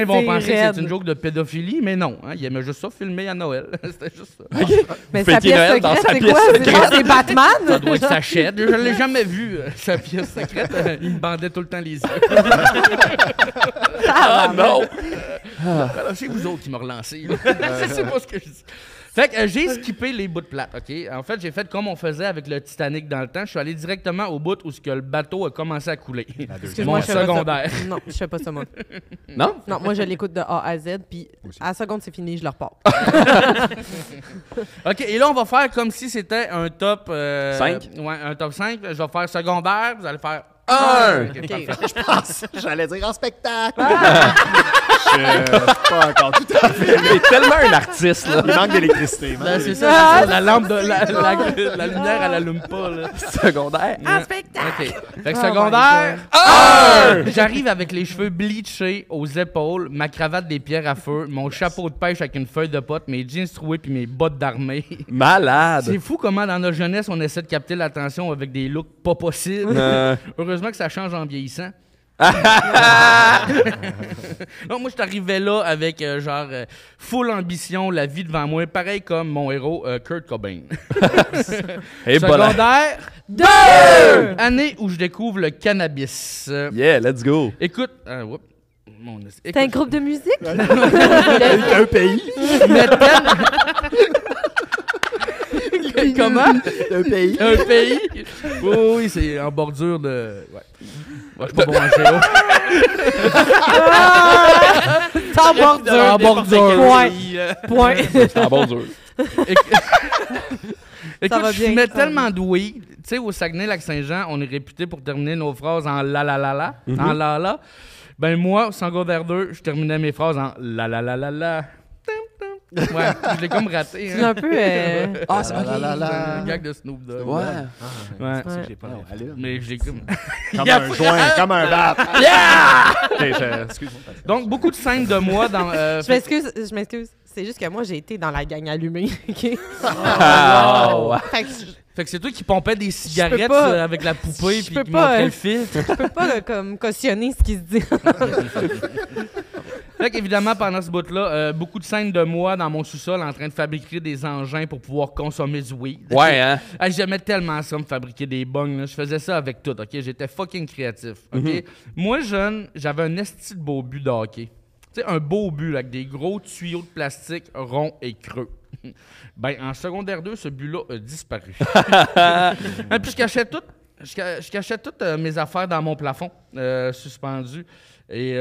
S3: vont penser que c'est une joke de pédophilie, mais non. Hein? Il aimait juste ça filmer à Noël. C'était juste ça.
S4: Mais sa pièce secrète, c'est quoi? C'est Batman?
S3: Ça doit être sa chaîne. Je ne l'ai jamais vu, sa pièce secrète. Il me bandait tout le temps les yeux.
S2: Ah non!
S3: C'est vous autres qui m'ont relancé. C'est pas ce que je dis. Fait que j'ai skippé les bouts de plate, OK? En fait, j'ai fait comme on faisait avec le Titanic dans le temps. Je suis allé directement au bout où le bateau a commencé à couler.
S4: Excuse-moi, secondaire. Non, je fais pas ça, moi.
S2: Non?
S4: Non, moi, je l'écoute de A à Z, puis à la seconde, c'est fini, je le repars.
S3: OK, et là, on va faire comme si c'était un top...
S2: 5?
S3: Ouais, un top 5. Je vais faire secondaire, vous allez faire...
S2: 1!
S3: OK,
S4: OK.
S5: Je pense, j'allais dire en spectacle. Je suis pas encore tout à fait.
S2: Il est tellement un artiste, là.
S5: Il manque d'électricité.
S3: Ben, c'est ça, la lampe de... La lumière, elle allume pas, là.
S2: Secondaire.
S4: En spectacle!
S3: OK. Fait que secondaire... 1! J'arrive avec les cheveux bleachés aux épaules, ma cravate des pierres à feu, mon chapeau de pêche avec une feuille de pote, mes jeans troués puis mes bottes d'armée.
S2: Malade.
S3: C'est fou comment dans notre jeunesse, on essaie de capter l'attention avec des looks pas possibles. Heureusement que ça change en vieillissant. Non, moi, je suis arrivé là avec full ambition, la vie devant moi, pareil comme mon héros Kurt Cobain.
S2: Et voilà.
S3: Secondaire 2! Année où je découvre le cannabis.
S2: Yeah, let's go.
S3: Écoute,
S4: T'as un groupe de musique?
S5: Un pays.
S3: Comment?
S5: Un pays.
S3: Un pays? Oui, c'est en bordure de... Ouais. Moi, je suis pas bon en géo.
S4: Sans bordure.
S3: En bordure.
S4: Point.
S2: C'est en bordure.
S3: Écoute,
S4: va
S3: je
S4: bien.
S3: fumais tellement de weed. Tu sais, au Saguenay-Lac-Saint-Jean, on est réputé pour terminer nos phrases en la. En la. Ben moi, au secondaire 2, je terminais mes phrases en la. Ouais, je l'ai comme raté.
S4: C'est un peu...
S2: Ah, c'est
S3: C'est un gag de Snoop Dogg.
S2: Ouais.
S3: Ouais.
S6: J'ai pas
S5: Non,
S6: l'info.
S5: allez.
S3: Mais je l'ai comme...
S5: Comme un joint, comme un bat. Excuse-moi.
S3: Donc, beaucoup de scènes de moi dans...
S4: Je m'excuse. C'est juste que moi, j'ai été dans la gang allumée, OK?
S2: Ah,
S4: Fait que
S3: Fait que c'est toi qui pompais des cigarettes
S4: pas.
S3: avec la poupée
S4: Je
S3: puis
S4: peux
S3: qui
S4: pas,
S3: montrait le filtre.
S4: je peux pas comme cautionner ce qui se dit.
S3: Fait qu'évidemment, pendant ce bout-là, beaucoup de scènes de moi dans mon sous-sol en train de fabriquer des engins pour pouvoir consommer du weed.
S2: Ouais, hein?
S3: Hey, j'aimais tellement ça, me fabriquer des bongs. Là. Je faisais ça avec tout, OK? J'étais fucking créatif, OK? Moi, jeune, j'avais un esti de beau but de hockey. Tu sais, un beau but là, avec des gros tuyaux de plastique ronds et creux. Ben, en secondaire 2, ce but-là a disparu. Et puis, je cachais toutes mes affaires dans mon plafond, suspendu. Et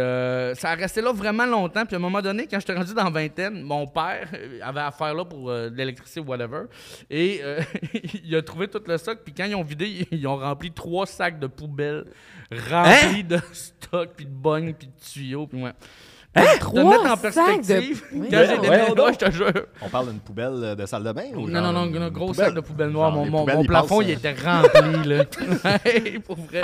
S3: ça a resté là vraiment longtemps. Puis à un moment donné, quand j'étais rendu dans la vingtaine, mon père avait affaire là pour de l'électricité ou whatever. Et il a trouvé tout le stock. Puis quand ils ont vidé, ils ont rempli 3 sacs de poubelles remplis de stock, puis de bognes, puis de tuyaux. Puis ouais. Te mettre en perspective, quand j'ai déménagé, je te jure.
S5: On parle d'une poubelle de salle de bain ou
S3: Non, un gros
S5: poubelle?
S3: sac de poubelle noire.
S5: Genre, les
S3: Mon
S5: poubelles, ils
S3: plafond,
S5: passent,
S3: il était rempli, là. Pour vrai.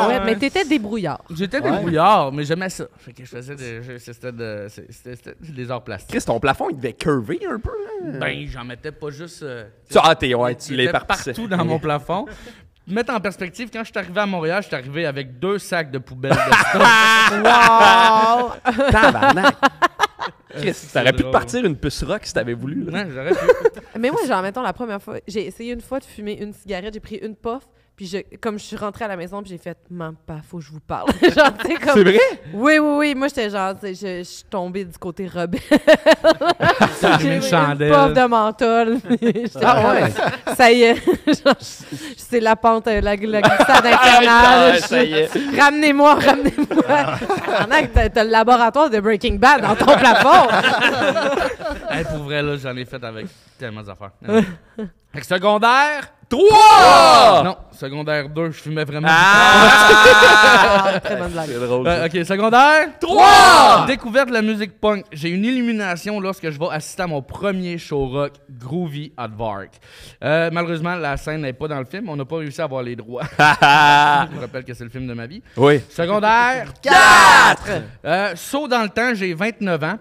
S4: Ouais, mais t'étais débrouillard.
S3: J'étais débrouillard, mais j'aimais ça. Fait que je faisais c'était des arts plastiques.
S2: Chris, ton plafond, il devait curver un peu, là.
S3: Ben, j'en mettais pas juste...
S2: Tu
S3: il
S2: l'es
S3: était
S2: parti.
S3: partout dans mon plafond. Mettre en perspective, quand je suis arrivé à Montréal, je suis arrivé avec 2 sacs de poubelles de stock.
S4: Wow!
S2: Tabarnak! Chris, t'aurais pu te
S3: drôle.
S2: partir une puce rock si t'avais voulu, là.
S3: Ouais, j'aurais pu.
S4: Mais moi, genre, mettons, la première fois, j'ai essayé une fois de fumer une cigarette, j'ai pris une puff, puis comme je suis rentrée à la maison, puis j'ai fait « Maman, faut que je vous parle. » Genre, tu sais, comme...
S2: C'est vrai?
S4: Oui. Moi, j'étais genre, tu sais, je suis tombée du côté rebelle.
S3: T'as
S4: J'ai
S3: allumé une
S4: pris
S3: chandelle.
S4: puff de menthol. J'étais genre, ça y est. Genre, c'est la pente, la glissade infernale.
S2: Ça y est.
S4: Ramenez-moi. T'as le laboratoire de Breaking Bad dans ton plafond.
S3: Hey, pour vrai, là, j'en ai fait avec tellement d'affaires. Fait que secondaire
S2: 3!
S3: Non, secondaire 2, je fumais vraiment.
S4: Très bonne blague.
S2: C'est drôle.
S3: OK, secondaire 3! Découverte de la musique punk. J'ai une illumination lorsque je vais assister à mon premier show rock, Groovy at Vark. Malheureusement, la scène n'est pas dans le film. On n'a pas réussi à avoir les droits. Je me rappelle que c'est le film de ma vie.
S2: Oui.
S3: Secondaire 4! Saut dans le temps, j'ai 29 ans.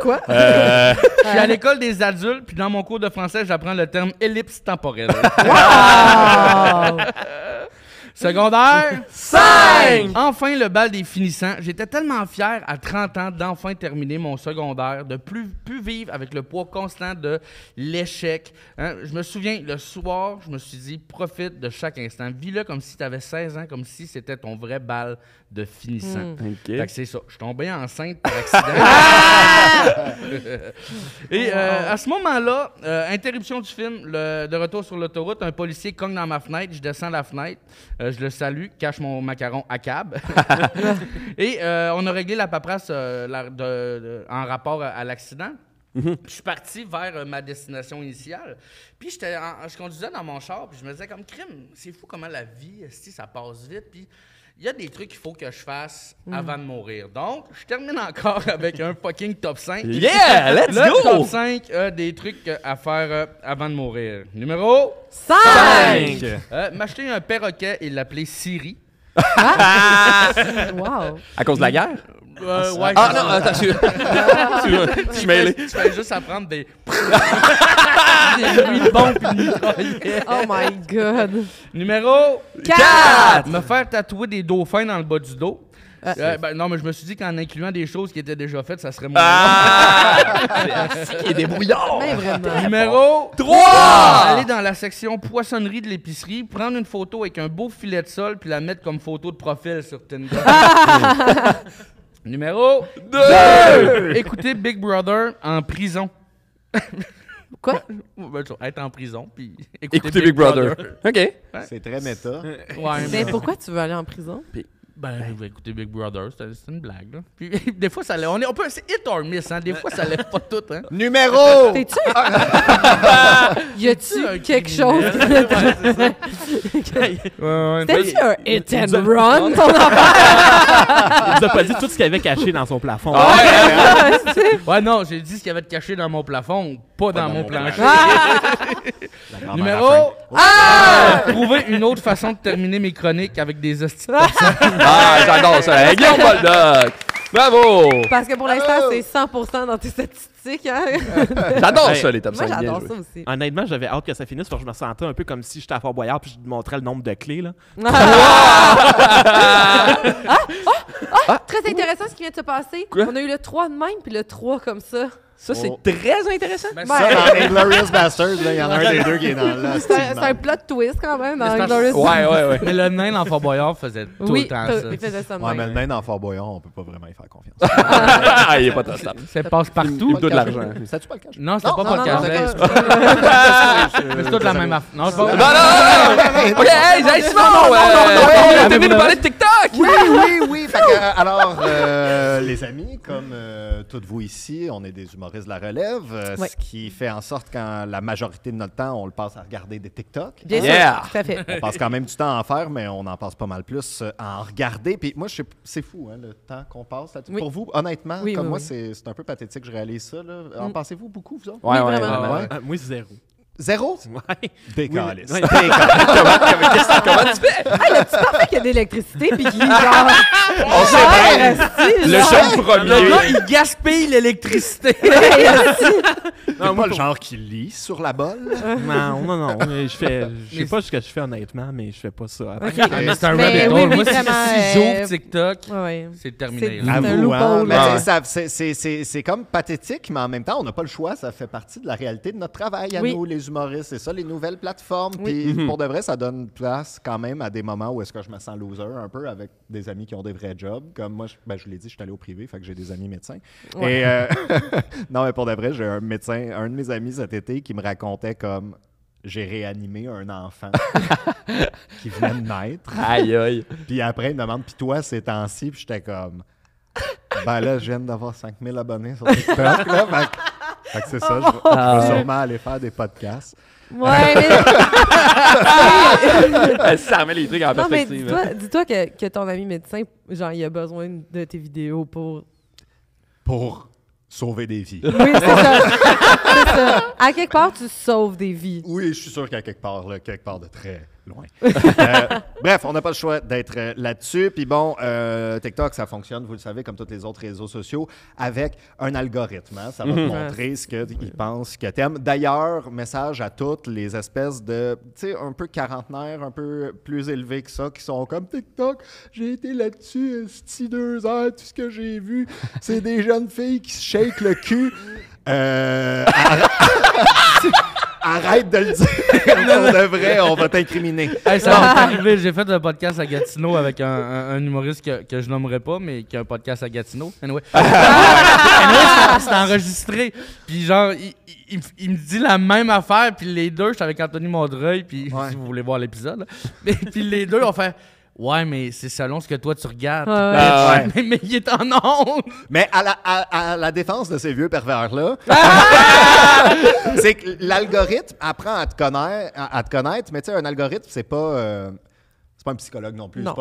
S4: Quoi?
S3: Je suis à l'école des adultes, puis dans mon cours de français, j'apprends le terme ellipse temporelle.
S4: Wow!
S3: Secondaire 5! Enfin, le bal des finissants. J'étais tellement fier à 30 ans d'enfin terminer mon secondaire, de plus vivre avec le poids constant de l'échec. Hein? Je me souviens, le soir, je me suis dit, profite de chaque instant. Vis-le comme si tu avais 16 ans, comme si c'était ton vrai bal de finissant. Fait que c'est ça. Je suis tombé enceinte par accident. Et à ce moment-là, interruption du film, de retour sur l'autoroute, un policier cogne dans ma fenêtre, je descends la fenêtre, je le salue, cache mon macaron à cab. Et on a réglé la paperasse en rapport à l'accident. Je suis parti vers ma destination initiale. Puis je conduisais dans mon char, puis je me disais comme crime, c'est fou comment la vie, si ça passe vite. Puis il y a des trucs qu'il faut que je fasse avant de mourir. Donc, je termine encore avec un fucking top 5.
S2: Yeah, let's
S3: Le
S2: go!
S3: top 5 des trucs à faire avant de mourir. Numéro
S4: 5!
S3: m'acheter un perroquet et l'appeler Siri.
S4: Wow!
S2: À cause de la guerre?
S3: Ouais,
S2: Ah non, attends, je suis mêlé.
S3: Tu fais juste apprendre des bruits de bombes et de mitraillettes.
S4: Oh my God!
S3: Numéro 4! Me faire tatouer des dauphins dans le bas du dos. Non, mais je me suis dit qu'en incluant des choses qui étaient déjà faites, ça serait moins
S2: Il est débrouillard!
S4: Mais vraiment.
S3: Numéro
S2: 3!
S3: Aller dans la section poissonnerie de l'épicerie, prendre une photo avec un beau filet de sol puis la mettre comme photo de profil sur Tinder. Numéro 2! Écouter Big Brother en prison.
S4: Quoi?
S3: Être en prison puis
S2: Écoutez Big Brother. OK.
S5: C'est très méta.
S3: Ouais,
S4: Mais pourquoi tu veux aller en prison?
S3: Ben, je vais écouter Big Brother, c'est une blague, là. Puis, des fois, ça lève. C'est hit or miss, hein. Des fois, ça lève pas tout, hein.
S5: Numéro!
S4: T'es-tu? Y a-tu quelque chose? C'était-tu un hit and run, ton affaire?
S6: Il nous a pas dit tout ce qu'il avait caché dans son plafond.
S3: Ouais, non, j'ai dit ce qu'il y avait de caché dans mon plafond, pas dans mon plancher. Numéro 1! Trouver une autre façon de terminer mes chroniques avec des hosties.
S2: Ah, j'adore ça. Hey, Guillaume Boldoc! Bravo!
S4: Parce que pour l'instant, c'est 100% dans tes statistiques. Hein?
S2: J'adore ça, les top
S4: Moi,
S2: 5.
S4: j'adore ça aussi.
S6: Honnêtement, j'avais hâte que ça finisse parce que je me sentais un peu comme si j'étais à Fort Boyard puis je te montrais le nombre de clés. Là.
S4: Très intéressant ce qui vient de se passer.
S2: Quoi?
S4: On a eu le 3 de même, puis le 3 comme ça.
S2: Ça, c'est très intéressant.
S3: Ben,
S5: Ça, dans Inglourious Bastards, il y en a un des deux qui est dans là.
S4: C'est un plot twist quand même dans
S3: Mais c'est
S4: Inglourious.
S2: Ouais.
S3: Mais le nain dans Fort Boyard faisait tout
S4: Oui,
S3: le temps ça.
S4: il faisait ça de
S5: Ouais, mais
S4: même.
S5: le nain dans Fort Boyard, on peut pas vraiment y faire confiance.
S2: Ah, il est pas top.
S3: Ça passe
S2: Il
S3: partout.
S2: me doit de l'argent.
S5: C'est-tu pas le cas?
S3: Non, c'était pas
S4: non,
S3: podcast.
S4: c'est
S3: C'est toute la même affaire. Non, c'est pas
S2: Non! OK, hey, Simon! T'as vu nous parler de TikTok?
S5: Oui. Fait que, alors, les amis, comme toutes vous ici, on est des humoristes de la relève,
S4: Ouais.
S5: ce qui fait en sorte quand la majorité de notre temps, on le passe à regarder des TikTok.
S4: Bien
S2: Yeah.
S4: sûr, tout à fait.
S5: On passe quand même du temps à en faire, mais on en passe pas mal plus à en regarder. Puis moi, c'est fou, hein, le temps qu'on passe là-dessus.
S4: Oui.
S5: Pour vous, honnêtement,
S4: Oui,
S5: comme
S4: oui,
S5: moi,
S4: oui.
S5: c'est un peu pathétique, je réalise ça. Là. En pensez-vous beaucoup, vous autres?
S2: Ouais,
S4: Oui,
S2: ouais,
S4: vraiment.
S2: ouais.
S6: Moi, 0.
S5: Zéro?
S6: Ouais.
S5: Décaliste.
S6: Oui.
S2: Comment tu fais?
S4: Hey, le petit parfait qui a de l'électricité, puis qui, genre...
S2: On sait bien. Le jeune
S3: Le
S2: premier.
S3: gars, il gaspille l'électricité.
S5: Non, moi, le genre qui lit sur la bolle.
S6: Non. Je sais pas ce que je fais honnêtement, mais je fais pas ça.
S3: Ah, mais c'est un
S4: Mais
S3: rabbit
S4: oui,
S3: hole.
S4: oui,
S3: Moi,
S4: vraiment,
S3: si j'ouvre TikTok,
S4: Ouais.
S3: c'est terminé.
S4: C'est-
S3: là.
S4: un
S5: Avoue, hein,
S4: loophole,
S5: mais
S2: là.
S5: c'est comme pathétique, mais en même temps, on n'a pas le choix. Ça fait partie de la réalité de notre travail à
S4: Oui.
S5: nous, les humoristes. C'est ça, les nouvelles plateformes.
S4: Oui.
S5: Puis pour de vrai, ça donne place quand même à des moments où est-ce que je me sens loser un peu avec des amis qui ont des vrais jobs. Comme moi, je vous l'ai dit, je suis allé au privé, fait que j'ai des amis médecins.
S4: Ouais.
S5: Et non, mais pour de vrai, j'ai un médecin, un de mes amis cet été qui me racontait comme j'ai réanimé un enfant qui venait de naître.
S2: Aïe, aïe.
S5: Puis après, il me demande, puis toi, ces temps-ci, puis j'étais comme, ben là, je viens d'avoir 5000 abonnés sur TikTok, là, fait que Fait que c'est ça, je vais sûrement aller faire des podcasts.
S4: Ouais, mais.
S2: Ça remet les trucs en
S4: Non, mais
S2: perspective.
S4: dis-toi que ton ami médecin, genre, il a besoin de tes vidéos pour.
S5: Pour sauver des vies.
S4: Oui, c'est ça. C'est ça. À quelque part, tu sauves des vies.
S5: Oui, je suis sûr qu'à quelque part de très loin. Bref, on n'a pas le choix d'être là-dessus. Puis bon, TikTok, ça fonctionne, vous le savez, comme tous les autres réseaux sociaux, avec un algorithme. Hein? Ça va te montrer ce qu'ils pensent que t'aimes. D'ailleurs, message à toutes les espèces de, tu sais, un peu quarantenaires, un peu plus élevés que ça, qui sont comme TikTok, j'ai été là-dessus, 2 heures, tout ce que j'ai vu, c'est des jeunes filles qui se shake le cul. Arrête de le dire. Pour de vrai, on va t'incriminer.
S3: Hey, ça m'est arrivé. J'ai fait un podcast à Gatineau avec un humoriste que je nommerai pas, mais qui a un podcast à Gatineau. Anyway, c'était enregistré. Puis genre, il me dit la même affaire. Puis les deux, j'étais avec Anthony Mondreuil. Puis si vous voulez voir l'épisode. Là. Puis les deux ont fait... Ouais, mais c'est selon ce que toi tu regardes. Mais il est en onde.
S5: Mais à la défense de ces vieux pervers-là, c'est que l'algorithme apprend à te connaître, mais tu sais, un algorithme, c'est pas un psychologue non plus.
S4: Non.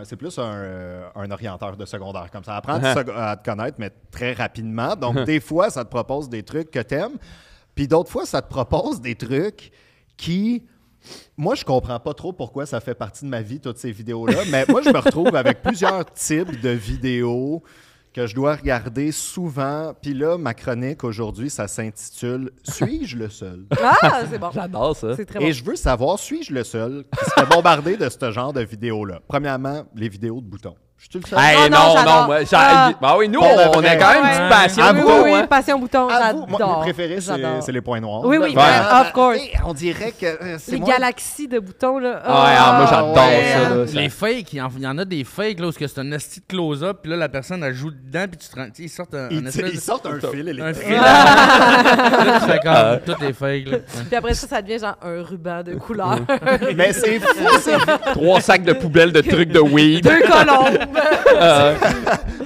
S5: C'est plus un orienteur de secondaire. Comme ça, apprend à te connaître, mais très rapidement. Donc, des fois, ça te propose des trucs que t'aimes, puis d'autres fois, ça te propose des trucs qui... Moi, je comprends pas trop pourquoi ça fait partie de ma vie, toutes ces vidéos-là, mais moi, je me retrouve avec plusieurs types de vidéos que je dois regarder souvent. Puis là, ma chronique aujourd'hui, ça s'intitule « Suis-je le seul? »
S4: Ah, c'est bon.
S2: J'adore ça.
S4: C'est très bon.
S5: Et je veux savoir, suis-je le seul qui se fait bombarder de ce genre de vidéos-là? Premièrement, les vidéos de boutons. Je suis le seul?
S2: Hey,
S4: non, j'adore.
S2: moi,
S4: Ah.
S2: oui, nous,
S5: Pour de
S2: on a
S5: vrai.
S2: quand même une
S4: Ouais.
S2: petite passion.
S5: Ah,
S4: Oui,
S5: vous,
S4: oui,
S5: hein?
S4: passion bouton,
S5: Avoue, moi,
S4: j'adore.
S5: mes préférés,
S4: J'adore.
S5: c'est les points noirs.
S4: Oui, oui,
S2: Ouais.
S4: of course.
S5: On dirait que c'est
S4: Les
S5: moins...
S4: galaxies de boutons, là.
S2: Moi, j'adore
S5: ouais.
S2: ça. Là, ça.
S3: Les fakes, il y en a des fakes là, où c'est un esti de close-up, puis là, la personne, elle joue dedans, puis tu te rends... Ils sortent un espèce
S5: Ils sortent un fil
S3: un
S5: électrique.
S3: fil. Là, tu fais comme, tout est fake, là.
S4: Puis après ça devient genre un ruban de couleur.
S5: Mais c'est fou, c'est
S2: 3 sacs de poubelle de trucs de weed.
S4: 2 colombes.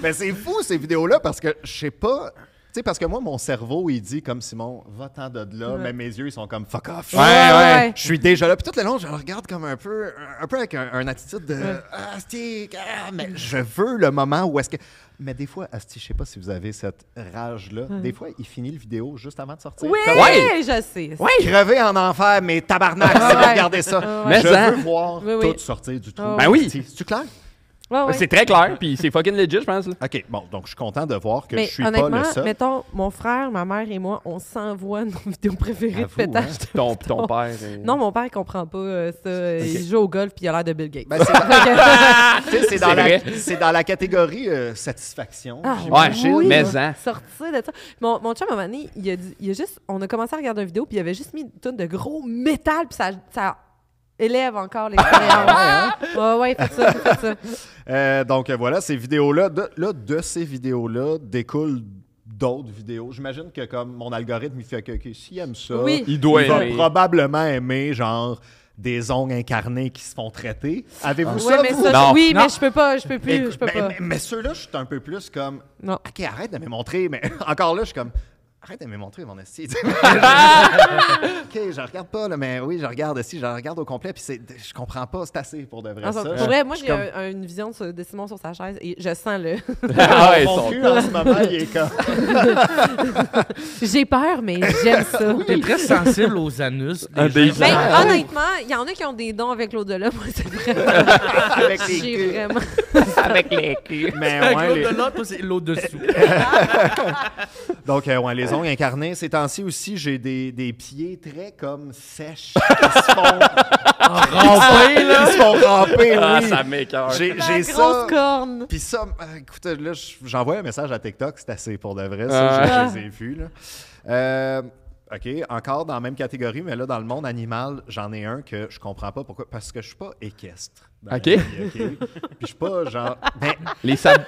S5: Mais c'est fou, ces vidéos-là, parce que je sais pas... Tu sais, parce que moi, mon cerveau, il dit comme Simon, va-t'en de là, mais mes yeux, ils sont comme fuck off.
S2: Ouais.
S5: Je suis déjà là. Puis tout le long, je le regarde comme un peu avec un attitude de Asti, mais je veux le moment où est-ce que. Mais des fois, Asti, je sais pas si vous avez cette rage-là. Des fois, il finit le vidéo juste avant de sortir.
S4: Oui,
S5: Comme,
S2: Ouais.
S4: je sais.
S5: crever en enfer, mais tabarnak, c'est de regarder ça.
S2: Mais
S5: je
S2: ça.
S5: veux voir
S4: Oui, oui.
S5: tout sortir du trou.
S2: Ben oui.
S5: C'est-tu clair?
S4: Ouais, ouais.
S2: C'est très clair, puis c'est fucking legit, je pense. Là.
S5: OK, bon, donc je suis content de voir que
S4: Mais
S5: je suis
S4: honnêtement,
S5: pas le seul.
S4: mettons, mon frère, ma mère et moi, on s'envoie nos vidéos préférées de
S5: Avoue,
S4: pétage.
S5: hein.
S4: de
S2: Ton
S4: boutons.
S2: père.
S4: Non, mon père, il comprend pas ça. Il joue au golf puis il a l'air de Bill Gates.
S5: Ben, tu sais, c'est dans,
S2: vrai.
S5: c'est dans la catégorie satisfaction.
S4: Ah,
S5: j'imagine.
S4: oui,
S2: mais en.
S4: sortir de ça. Mon chum, à un moment donné, il a juste... On a commencé à regarder une vidéo, puis il avait juste mis une tonne de gros métal, puis ça élève encore l'expérience. Ouais, faites ça.
S5: Donc voilà, ces vidéos-là, de ces vidéos-là découlent d'autres vidéos. J'imagine que comme mon algorithme, il fait que s'il aime ça,
S4: Oui.
S2: Il doit
S5: va
S2: aimer.
S5: probablement aimer genre des ongles incarnés qui se font traiter. Avez-vous
S4: Ouais,
S5: ça,
S4: mais
S5: vous?
S4: ça,
S2: Non.
S4: oui,
S3: Non.
S4: mais je peux pas, je peux plus,
S5: Écoute,
S4: je peux pas.
S5: mais ceux-là, je suis un peu plus comme
S4: Non.
S5: OK, arrête de me montrer, mais encore là, je suis comme arrête de me montrer mon esti. OK, je regarde pas, là, mais oui, je regarde aussi, je regarde au complet, puis je comprends pas, c'est assez pour de vrai.
S4: Enfin,
S5: ça.
S4: pour vrai, moi,
S5: Je
S4: j'ai
S5: suis comme-
S4: une vision de Simon sur sa chaise et je sens le...
S2: Ah ouais,
S5: mon
S2: son-
S5: cul, en ce moment, il est comme...
S4: J'ai peur, mais j'aime ça.
S3: T'es très sensible aux anus.
S2: Un
S3: des
S2: des-
S3: gens.
S4: Ben,
S2: Ah,
S4: honnêtement, il y en a qui ont des dons avec l'au-delà. Moi, c'est vraiment...
S5: avec les
S4: J'ai
S5: culs.
S4: vraiment...
S2: Avec les culs.
S5: Mais
S3: Avec
S5: ouais,
S3: l'autre
S5: les-
S3: de là, toi, c'est l'autre dessous.
S5: Donc, ouais, les ongles incarnés. Ces temps-ci aussi, j'ai des pieds très comme sèches qui se font
S3: Rampé, là.
S5: qui se font ramper,
S2: Ah,
S5: oui.
S2: ça m'écoeure.
S5: J'ai
S4: La
S5: j'ai
S4: grosse
S5: ça.
S4: corne.
S5: Puis ça, écoute, là, j'envoie un message à TikTok, c'est assez pour de vrai, ça,
S2: Ah.
S5: je les ai vus, là. OK, encore dans la même catégorie, mais là, dans le monde animal, j'en ai un que je comprends pas pourquoi. Parce que je suis pas équestre. dans
S2: OK.
S5: la vie, OK? Puis je suis pas genre... Ben,
S2: Les sables.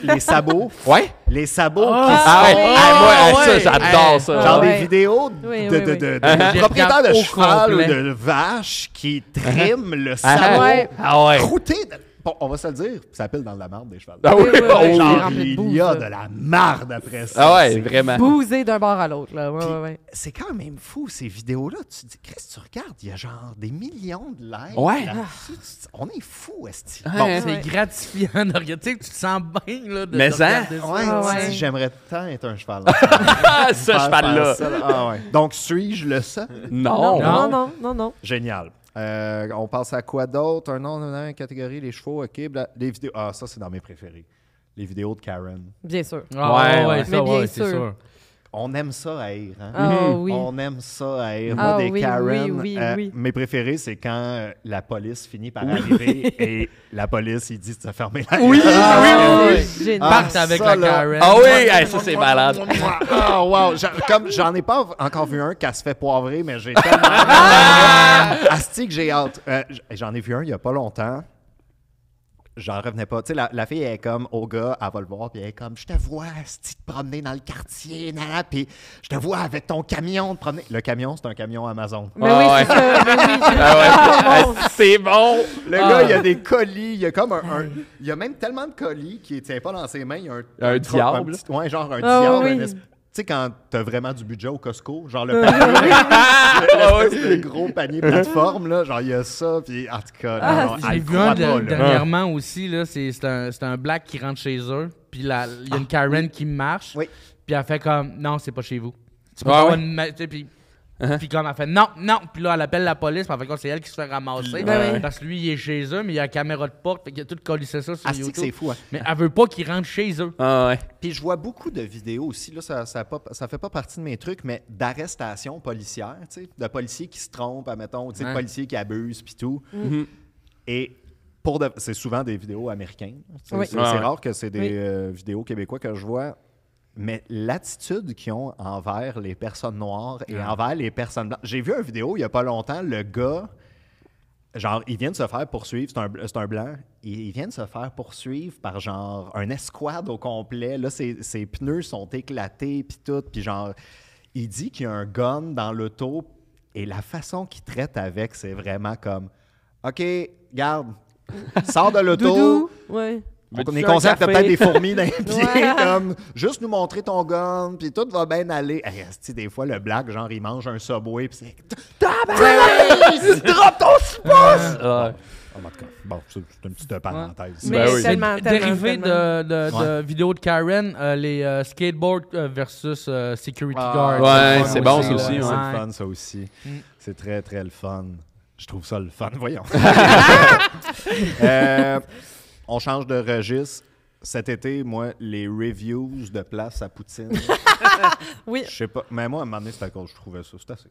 S5: les sabots.
S2: Ouais?
S5: Les sabots qui
S2: Ah ouais.
S5: se font...
S2: Ah, moi,
S3: ouais.
S2: ça, j'adore ça.
S5: Genre
S4: ouais.
S5: des vidéos
S4: Oui,
S5: de,
S4: oui,
S5: de,
S4: oui.
S5: de, de
S3: Je
S5: propriétaires
S3: regarde
S5: de
S3: au
S5: cheval ou
S3: complet.
S5: de vaches qui triment le
S2: Ah,
S5: sabot
S4: ouais.
S2: Ah ouais.
S5: croûté bon, on va se le dire, ça pile dans de la marde des chevals.
S2: Ah oui,
S4: Oui, oui, oui.
S5: Genre,
S4: c'est rempli de
S5: il
S4: bouse,
S5: y a
S4: là.
S5: de la marde après ça.
S2: Ah ouais,
S5: C'est-
S2: vraiment.
S4: Bousé d'un bord à l'autre, là. Ouais,
S5: Puis,
S4: ouais, ouais.
S5: c'est quand même fou, ces vidéos-là. Tu dis, Chris, tu regardes, il y a genre des millions de likes.
S2: Ouais.
S5: là-dessus. On est fous, esti.
S2: Ouais.
S5: Bon,
S3: C'est
S4: Ouais.
S3: gratifiant de regarder. Tu sais que tu te sens bien là, de
S2: Mais
S3: de
S2: ça.
S3: regarder ça.
S5: ouais,
S4: Ah ouais.
S5: esti, j'aimerais tant être un cheval.
S2: Ah, ce cheval-là.
S5: Ah ouais. Donc, suis-je le seul?
S2: Non.
S4: Non.
S5: Génial. On passe à quoi d'autre? Un nom, une catégorie, les chevaux, OK. Les vidéos. Ah, ça, c'est dans mes préférés. Les vidéos de Karen.
S4: Bien sûr.
S3: Ah,
S2: Ouais,
S3: ouais,
S4: mais
S3: ça,
S4: bien
S3: ouais, c'est
S4: sûr.
S3: sûr.
S5: On aime ça haïr, hein?
S4: Ah oui.
S5: On aime ça haïr.
S4: Ah
S5: Moi, des
S4: oui,
S5: Karen,
S4: oui.
S5: mes préférés, c'est quand la police finit par arriver et la police, il dit de se fermer la
S2: Oui,
S5: gueule.
S4: C'est génial.
S5: Ah,
S3: Parte avec
S5: ça,
S3: la
S5: là.
S3: Karen.
S2: Ah oui, hey, ça c'est malade.
S5: Ah, wow! Comme j'en ai pas encore vu un qui se fait poivrer, mais j'ai tellement. Asti que j'ai hâte. J'en ai vu un il y a pas longtemps. J'en revenais pas. Tu sais, la fille, elle est comme au gars, elle va le voir, puis elle est comme, je te vois, Asti, te promener dans le quartier, puis je te vois avec ton camion te promener. Le camion, c'est un camion Amazon.
S4: Mais
S2: Ah
S4: oui,
S2: ouais.
S4: c'est ça. Mais oui, c'est
S2: Ah ouais.
S4: bon.
S2: C'est bon.
S5: Le gars, il y a des colis, il y a comme il y a même tellement de colis qu'il ne tient pas dans ses mains. Il y a
S2: Un diable.
S5: Ouais, genre un
S4: Ah
S5: diable.
S4: oui.
S5: Tu sais, quand t'as vraiment du budget au Costco, genre le panier, le gros panier plateforme, là, genre il y a ça, puis en tout cas,
S4: Ah,
S5: non,
S3: J'ai
S5: elle
S3: vu
S5: croit
S3: un
S5: pas, là.
S3: dernièrement aussi, là, c'est un black qui rentre chez eux, puis il y a une Karen qui marche,
S5: Oui.
S3: puis elle fait comme, non, c'est pas chez vous. Tu peux
S2: Ouais,
S3: pas
S2: ouais.
S3: avoir tu sais, puis comme elle fait, non, puis là, elle appelle la police, puis en fait, c'est elle qui se fait ramasser,
S4: Ben oui.
S3: parce que lui, il est chez eux, mais il y a la caméra de porte, fait qu'il a tout collé ça sur
S5: Asti que
S3: YouTube.
S5: c'est fou, hein.
S3: Mais elle veut pas qu'il rentre chez eux.
S2: Ah ouais.
S5: Puis je vois beaucoup de vidéos aussi, là, ça fait pas partie de mes trucs, mais d'arrestations policières, tu sais, de policiers qui se trompent, admettons, tu sais, de
S3: Ouais.
S5: policiers qui abusent, puis tout.
S2: Mhm.
S5: Et c'est souvent des vidéos américaines. C'est
S4: Oui.
S5: c'est
S2: Ouais, ouais.
S5: rare que c'est des
S4: Oui.
S5: vidéos québécois que je vois. Mais l'attitude qu'ils ont envers les personnes noires et envers les personnes blanches. J'ai vu une vidéo il y a pas longtemps, le gars, genre, il vient de se faire poursuivre, c'est un blanc, il vient de se faire poursuivre par genre un escouade au complet. Là, ses pneus sont éclatés, puis tout, puis genre, il dit qu'il y a un gun dans l'auto, et la façon qu'il traite avec, c'est vraiment comme, OK, garde, sors de l'auto.
S4: Doudou. Ouais.
S5: On
S2: Veux-tu
S5: est
S2: un
S5: conscient que t'as
S2: café?
S5: peut-être des fourmis dans les pieds,
S4: Ouais.
S5: comme juste nous montrer ton gun, puis tout va bien aller. Hey, asti, des fois, le black, genre, il mange un Subway, puis c'est... Tabarnak! Drop ton pouce!
S2: Ah.
S5: En tout cas, bon, c'est une petite parenthèse.
S4: Mais
S2: Ben oui.
S4: tellement, tellement,
S3: Dérivé
S4: tellement.
S3: de vidéos de Karen, les skateboard versus security
S5: Ah,
S3: guard.
S2: Ouais,
S3: fun
S2: c'est bon, ça
S3: là.
S2: aussi,
S5: C'est
S2: ouais.
S5: le fun, ça aussi. C'est très, très le fun. Je trouve ça le fun, voyons. On change de registre. Cet été, moi, les reviews de place à Poutine,
S4: Oui.
S5: je sais pas. Mais moi, à un moment donné, c'était à cause, je trouvais ça. C'est assez.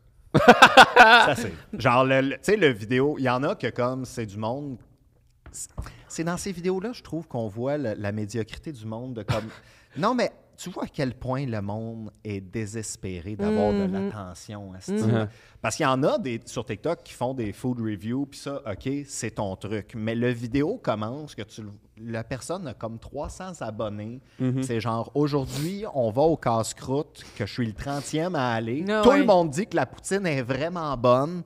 S5: C'est assez. Genre, tu sais, le vidéo, il y en a que comme c'est du monde. C'est dans ces vidéos-là, je trouve qu'on voit la médiocrité du monde de comme. Non, mais tu vois à quel point le monde est désespéré d'avoir de l'attention. asti. Parce qu'il y en a sur TikTok qui font des food reviews, puis ça, OK, c'est ton truc. Mais le vidéo commence que la personne a comme 300 abonnés. C'est genre, aujourd'hui, on va au casse-croûte, que je suis le 30e à aller.
S4: Ah
S5: Tout
S4: ouais.
S5: le monde dit que la poutine est vraiment bonne,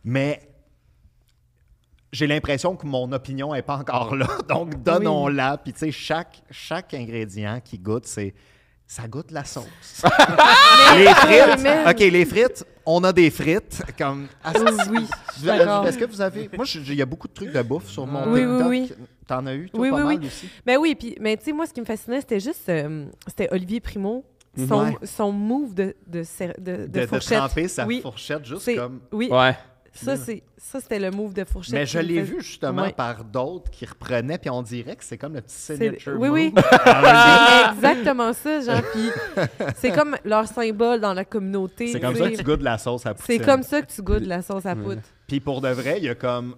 S5: mais j'ai l'impression que mon opinion n'est pas encore là. Donc, donnons-la. Puis, tu sais, chaque ingrédient qui goûte, ça goûte la sauce. Les frites.
S4: mais-
S5: OK, les frites, on a des frites. Comme,
S4: Oui, je suis d'accord.
S5: est-ce que vous avez... Moi, il y a beaucoup de trucs de bouffe sur mon
S4: Oui,
S5: TikTok.
S4: oui.
S5: T'en as eu, toi,
S4: Oui,
S5: pas
S4: oui,
S5: mal aussi?
S4: Ben oui, puis, mais tu sais, moi, ce qui me fascinait, c'était juste, c'était Olivier Primo, son move de
S5: De
S4: fourchette.
S5: tremper sa
S4: Oui.
S5: fourchette juste
S4: C'est-
S5: comme...
S4: Oui,
S2: Ouais.
S4: ça, c'était le move de fourchette.
S5: Mais
S4: qui
S5: je
S4: me
S5: l'ai
S4: fait-
S5: vu justement
S4: Ouais.
S5: par d'autres qui reprenaient, puis on dirait que c'est comme le petit
S4: C'est-
S5: signature
S4: oui, oui.
S5: move.
S4: C'est exactement ça, genre, puis c'est comme leur symbole dans la communauté.
S5: C'est comme
S4: tu
S5: ça
S4: sais.
S5: que tu goûtes la sauce à poutine.
S4: C'est comme ça que tu goûtes la sauce à poudre.
S5: Puis pour de vrai, il y a comme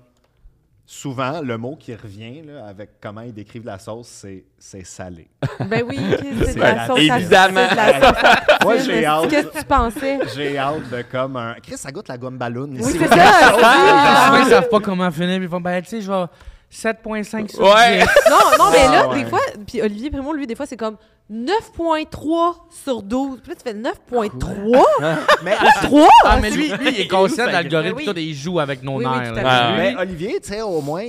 S5: souvent le mot qui revient là, avec comment ils décrivent la sauce, c'est salé.
S4: Ben oui, c'est de
S5: C'est
S4: la
S5: la-
S4: sauce à
S2: évidemment.
S4: c'est de la sauce à poutine.
S5: Moi, j'ai hâte.
S4: Qu'est-ce que tu pensais?
S5: J'ai hâte de comme un. Chris, ça goûte la gomme ballon.
S4: Oui,
S5: ici.
S4: c'est ça!
S3: Souvent, ils savent pas comment finir, puis ils font, ben, tu sais, je vais 7.5 sur 10.
S2: Ouais.
S4: Non, mais là,
S5: Ah, ouais.
S4: des fois, puis Olivier Primo, lui, des fois, c'est comme 9.3 sur 12. Puis là, tu fais 9.3?
S5: Mais,
S4: 3?
S3: Ah, mais lui, il est conscient de
S4: Ben
S3: l'algorithme,
S4: oui.
S3: tout, et il joue avec nos
S4: Oui, oui,
S3: nerfs.
S4: tout à
S3: là.
S2: fait.
S5: mais Olivier, tu sais, au moins,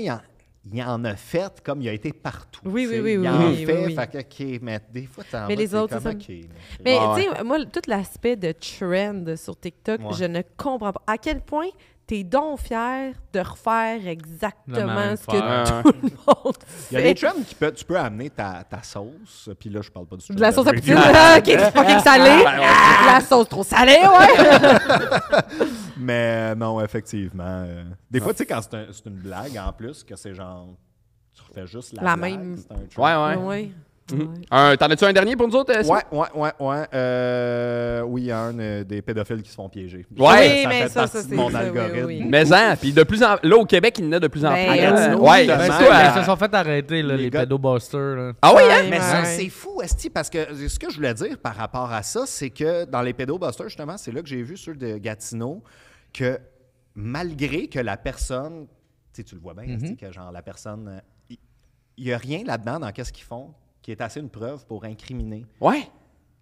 S5: il en a fait comme il a été partout.
S4: Oui,
S5: tu sais.
S4: oui,
S5: Il
S4: oui,
S5: en
S4: oui,
S5: fait,
S4: oui.
S5: fait que, OK, mais des fois, t'en
S4: Mais
S5: vas,
S4: les
S5: t'es
S4: autres,
S5: comme,
S4: c'est ça.
S5: OK.
S4: Mais
S2: Ah
S4: tu sais, moi, tout l'aspect de trend sur TikTok,
S5: Ouais.
S4: je ne comprends pas. À quel point t'es donc fier de refaire
S3: La
S4: exactement
S3: même
S4: ce que
S3: affaire.
S4: tout le monde
S5: Il y a
S4: fait.
S5: des trends tu peux amener ta sauce, puis là, je parle pas du trend
S4: De la sauce à
S5: review.
S4: poutine qui est fucking salée. De la sauce trop salée, ouais.
S5: Mais non, effectivement. Des fois, tu sais, quand c'est une blague en plus, que c'est genre. Tu refais juste la blague,
S4: même.
S5: c'est un trend.
S2: Ouais.
S4: Ouais.
S2: T'en as-tu un dernier pour nous autres? Simon?
S5: Ouais. Oui, il y a un des pédophiles qui se font piéger.
S2: Ouais.
S4: Oui,
S5: ça
S4: mais
S5: fait
S4: ça,
S5: partie de
S4: c'est
S5: mon
S4: ça, oui,
S5: algorithme.
S4: oui.
S2: Mais puis de plus en là au Québec, il y en a de plus en
S4: Ben,
S2: plus.
S5: Gatineau,
S2: Ouais,
S5: justement.
S3: Ben,
S2: ben,
S3: ça,
S2: ça,
S3: ils se sont fait arrêter, là,
S5: les
S3: les
S5: gars-
S3: pédobusters. Là.
S2: Ah oui, hein?
S4: Ouais,
S5: Mais ça,
S4: ouais.
S5: c'est fou, Esti, parce que ce que je voulais dire par rapport à ça, c'est que dans les pédobusters, justement, c'est là que j'ai vu ceux de Gatineau, que malgré que la personne, tu le vois bien, Esti, que genre la personne, il n'y a rien là-dedans dans qu'est-ce qu'ils font qui est assez une preuve pour incriminer
S2: Ouais.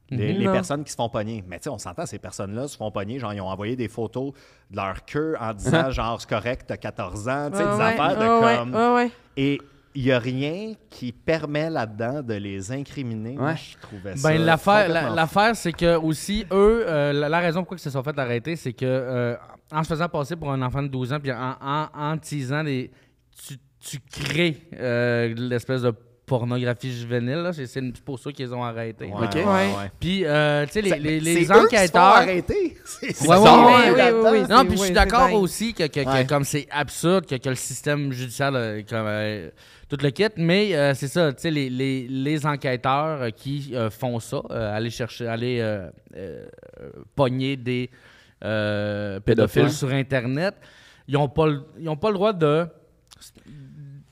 S5: les
S4: Non.
S5: personnes qui se font pogner. Mais tu sais, on s'entend, ces personnes-là se font pogner, genre ils ont envoyé des photos de leur queue en disant genre c'est correct, t'as 14 ans, tu sais, des affaires de comme...
S4: Ouais.
S5: Et il n'y a rien qui permet là-dedans de les incriminer. Moi,
S2: Ouais.
S5: je trouvais ça.
S3: Ben,
S5: complètement
S3: l'affaire, c'est que aussi, eux, la raison pourquoi ils se sont fait arrêter, c'est que en se faisant passer pour un enfant de 12 ans, puis en teasant tu crées l'espèce de pornographie juvénile, là. C'est pour ça qu'ils ont arrêté.
S5: Ouais,
S2: Ok.
S5: ouais,
S4: Ouais.
S5: ouais.
S3: Puis, tu sais, les
S5: C'est eux qui se font
S3: enquêteurs...
S5: arrêter. C'est
S3: Ouais,
S5: bizarre,
S3: ouais,
S5: hein,
S4: oui,
S5: là-dedans.
S4: oui,
S3: Non, puis je suis
S4: c'est
S3: d'accord
S4: dingue.
S3: aussi que
S5: Ouais.
S3: comme c'est absurde que le système judiciaire, comme, tout le kit, mais c'est ça, tu sais, les enquêteurs qui font ça, aller pogner des pédophiles sur Internet, ils n'ont pas le droit de... tu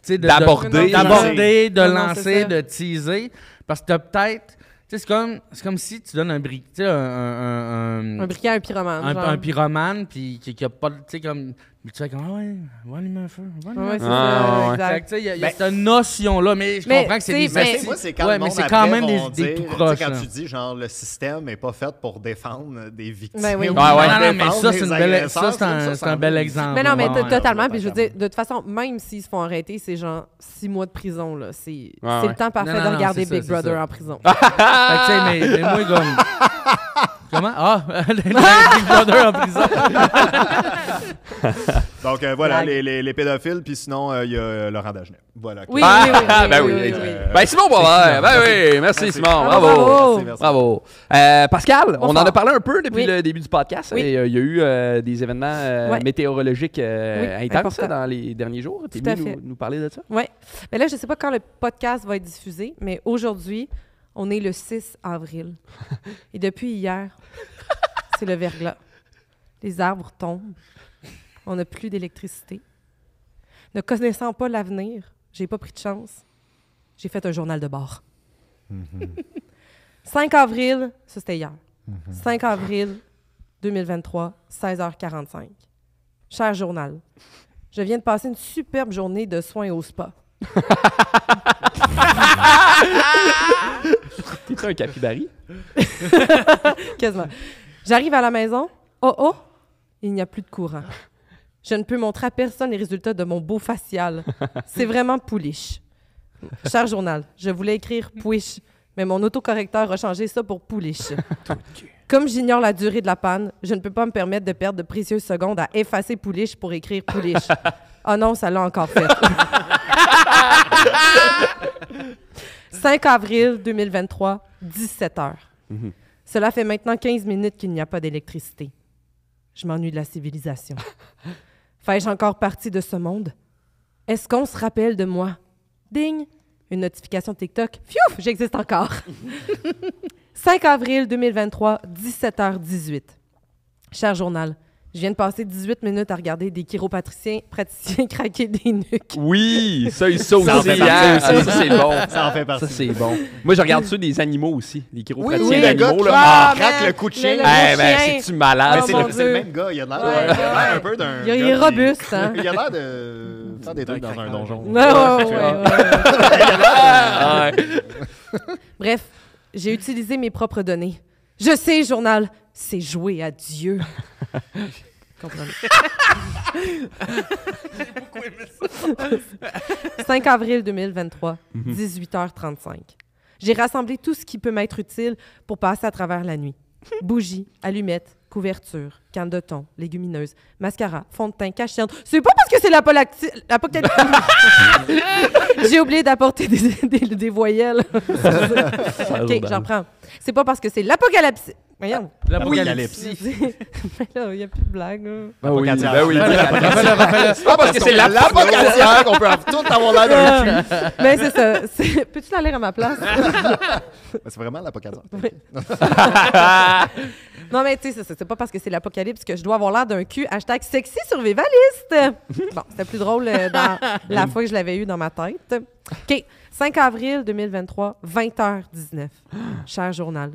S3: sais,
S2: D'aborder.
S3: d'aborder, de
S4: Non, non,
S3: lancer,
S4: c'est ça.
S3: de teaser, parce que t'as peut-être... Tu sais, c'est comme si tu donnes un briquet, tu sais,
S4: Un briquet à un pyromane. genre.
S3: un pyromane, puis qui a pas... Tu sais, comme... Tu fais comme, ah ouais, va allumer un feu, va allumer
S4: Ouais,
S3: un
S4: c'est
S3: feu.
S2: Ah, ouais.
S4: ça,
S3: Fait
S4: exact.
S3: que, tu sais, il y a cette notion-là, mais je
S4: Mais,
S3: comprends que c'est
S4: tu sais,
S3: des
S4: mais-
S5: Mais
S3: hosties-
S5: moi, c'est quand
S3: ouais,
S5: le monde
S3: mais c'est
S5: après
S3: quand même
S5: vont
S3: des
S5: dire,
S3: tout
S5: tu sais,
S3: croches.
S5: quand
S3: là.
S5: tu dis, genre, le système n'est pas fait pour défendre des victimes.
S4: Ben oui.
S5: ou
S4: Ouais,
S3: Non,
S2: ouais.
S3: non, mais
S5: défendre
S3: ça, c'est
S5: des
S3: une belle,
S5: agresseurs,
S3: c'est un bel exemple.
S4: Mais non, mais
S3: Ouais, ouais.
S4: totalement.
S5: ouais,
S4: Puis je veux
S5: ouais.
S4: dire, de toute façon, même s'ils se font arrêter, c'est genre 6 mois de prison. Là. C'est
S2: ouais.
S4: le temps parfait
S3: Non, non,
S4: de
S3: non,
S4: regarder
S3: c'est ça,
S4: Big
S3: c'est
S4: Brother
S3: ça.
S4: en prison.
S3: Fait que, tu sais, mais moi, comme... Comment? Ah! Big Brother en prison.
S5: Donc, voilà,
S4: Blague.
S5: les pédophiles, puis sinon, il y a Laurent Dagenet. Voilà.
S4: Oui,
S2: Ah,
S4: oui, oui, oui,
S2: ben
S4: oui,
S2: oui.
S4: oui, oui.
S2: Ben Simon Boisvert, ben oui, merci Simon,
S4: Bravo,
S2: bravo.
S4: bravo.
S5: Merci, merci.
S2: Bravo. Pascal, on en a
S4: Bonsoir.
S2: parlé un peu depuis
S4: Oui.
S2: le début du podcast.
S4: Oui.
S2: Et, il y a eu des événements
S4: Ouais.
S2: météorologiques
S4: Oui,
S2: intenses
S4: important.
S2: dans les derniers jours. T'es
S4: Tout à
S2: venu
S4: fait.
S2: nous parler de ça?
S4: Oui. Mais là, je ne sais pas quand le podcast va être diffusé, mais aujourd'hui, on est le 6 avril. Et depuis hier, c'est le verglas. Les arbres tombent. On n'a plus d'électricité. Ne connaissant pas l'avenir, j'ai pas pris de chance. J'ai fait un journal de bord. 5 avril, ça c'était hier. 5 avril 2023, 16h45. Cher journal, je viens de passer une superbe journée de soins au spa.
S2: T'es un capibari?
S4: Quasiment. J'arrive à la maison. Oh, il n'y a plus de courant. Je ne peux montrer à personne les résultats de mon beau facial. C'est vraiment pouliche. Cher journal, je voulais écrire pouiche, mais mon autocorrecteur a changé ça pour pouliche. Comme j'ignore la durée de la panne, je ne peux pas me permettre de perdre de précieuses secondes à effacer pouliche pour écrire pouliche. Oh non, ça l'a encore fait. 5 avril 2023, 17h. Cela fait maintenant 15 minutes qu'il n'y a pas d'électricité. Je m'ennuie de la civilisation. Fais-je encore partie de ce monde? Est-ce qu'on se rappelle de moi? Ding! Une notification TikTok. Pfiou! J'existe encore. 5 avril 2023, 17h18. Cher journal, je viens de passer 18 minutes à regarder des chiropraticiens craquer des nuques.
S2: Oui, ça aussi,
S5: Ça en fait
S2: hein.
S5: partie
S2: Ah,
S5: aussi.
S2: ça c'est bon.
S5: Ça en fait partie.
S2: Ça c'est bon. Moi, je regarde ceux des animaux aussi, les chiropraticiens
S5: Oui, le gars
S2: d'animaux.
S5: qui
S2: Là.
S5: craque le coup de chien.
S4: Le
S2: Eh ben,
S4: chien.
S2: c'est-tu malade?
S5: Mais
S4: Oh,
S5: c'est
S4: mon
S5: le
S4: Dieu.
S5: même gars. Il a l'air
S4: Ouais.
S5: il a l'air un peu d'un.
S4: Il est
S5: gars qui-
S4: robuste, hein?
S5: Il a l'air de faire des trucs dans un donjon.
S4: Ouais.
S2: Ah, ouais.
S4: Bref, j'ai utilisé mes propres données. Je sais, journal, c'est jouer à Dieu. Comprenez. 5 avril 2023, 18h35. J'ai rassemblé tout ce qui peut m'être utile pour passer à travers la nuit. Bougies, allumettes, couverture, canne de thon, légumineuses, mascara, fond de teint, cachette. C'est pas parce que c'est l'apocalypse. J'ai oublié d'apporter des voyelles. OK, j'en prends. C'est pas parce que c'est l'apocalypse. Voyons.
S3: L'apocalypse.
S4: Mais là, il n'y a plus de blague. Là.
S2: Ben oui,
S5: L'apocatière.
S2: ben oui.
S5: C'est pas parce que c'est l'apocatière qu'on peut tout avoir l'air d'un cul.
S4: Mais c'est ça. Peux-tu la lire à ma place?
S5: C'est vraiment l'apocatière.
S4: Non, mais tu sais, c'est pas parce que c'est l'apocalypse que je dois avoir l'air d'un cul. # sexy survivaliste. Bon, c'était plus drôle dans la fois que je l'avais eu dans ma tête. OK. 5 avril 2023, 20h19. Cher journal,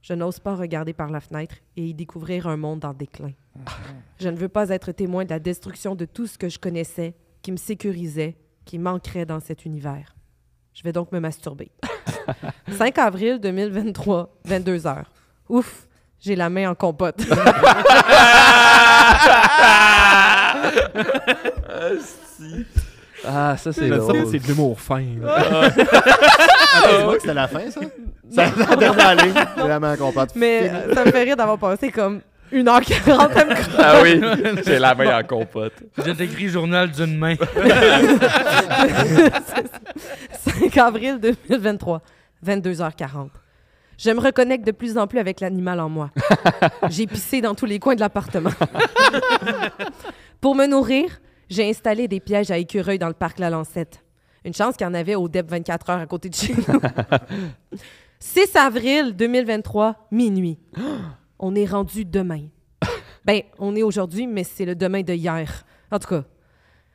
S4: je n'ose pas regarder par la fenêtre et y découvrir un monde en déclin. Je ne veux pas être témoin de la destruction de tout ce que je connaissais, qui me sécurisait, qui m'ancrait dans cet univers. Je vais donc me masturber. 5 avril 2023, 22h. Ouf, j'ai la main en compote.
S2: Ah, ça, c'est
S6: Ça,
S2: drôle.
S6: c'est de l'humour fin.
S5: Dis-moi que c'était la fin, ça? C'est la dernière ligne. C'est la main qu'on porte.
S4: Mais ça me fait rire d'avoir passé comme 1h40 à me croire.
S2: Ah oui, j'ai la main en compote.
S3: J'ai écrit journal d'une main.
S4: 5 avril 2023, 22h40. Je me reconnecte de plus en plus avec l'animal en moi. J'ai pissé dans tous les coins de l'appartement. Pour me nourrir, j'ai installé des pièges à écureuils dans le parc La Lancette. Une chance qu'il y en avait au DEP 24 heures à côté de chez nous. 6 avril 2023, minuit. On est rendu demain. Ben, on est aujourd'hui, mais c'est le demain de hier. En tout cas,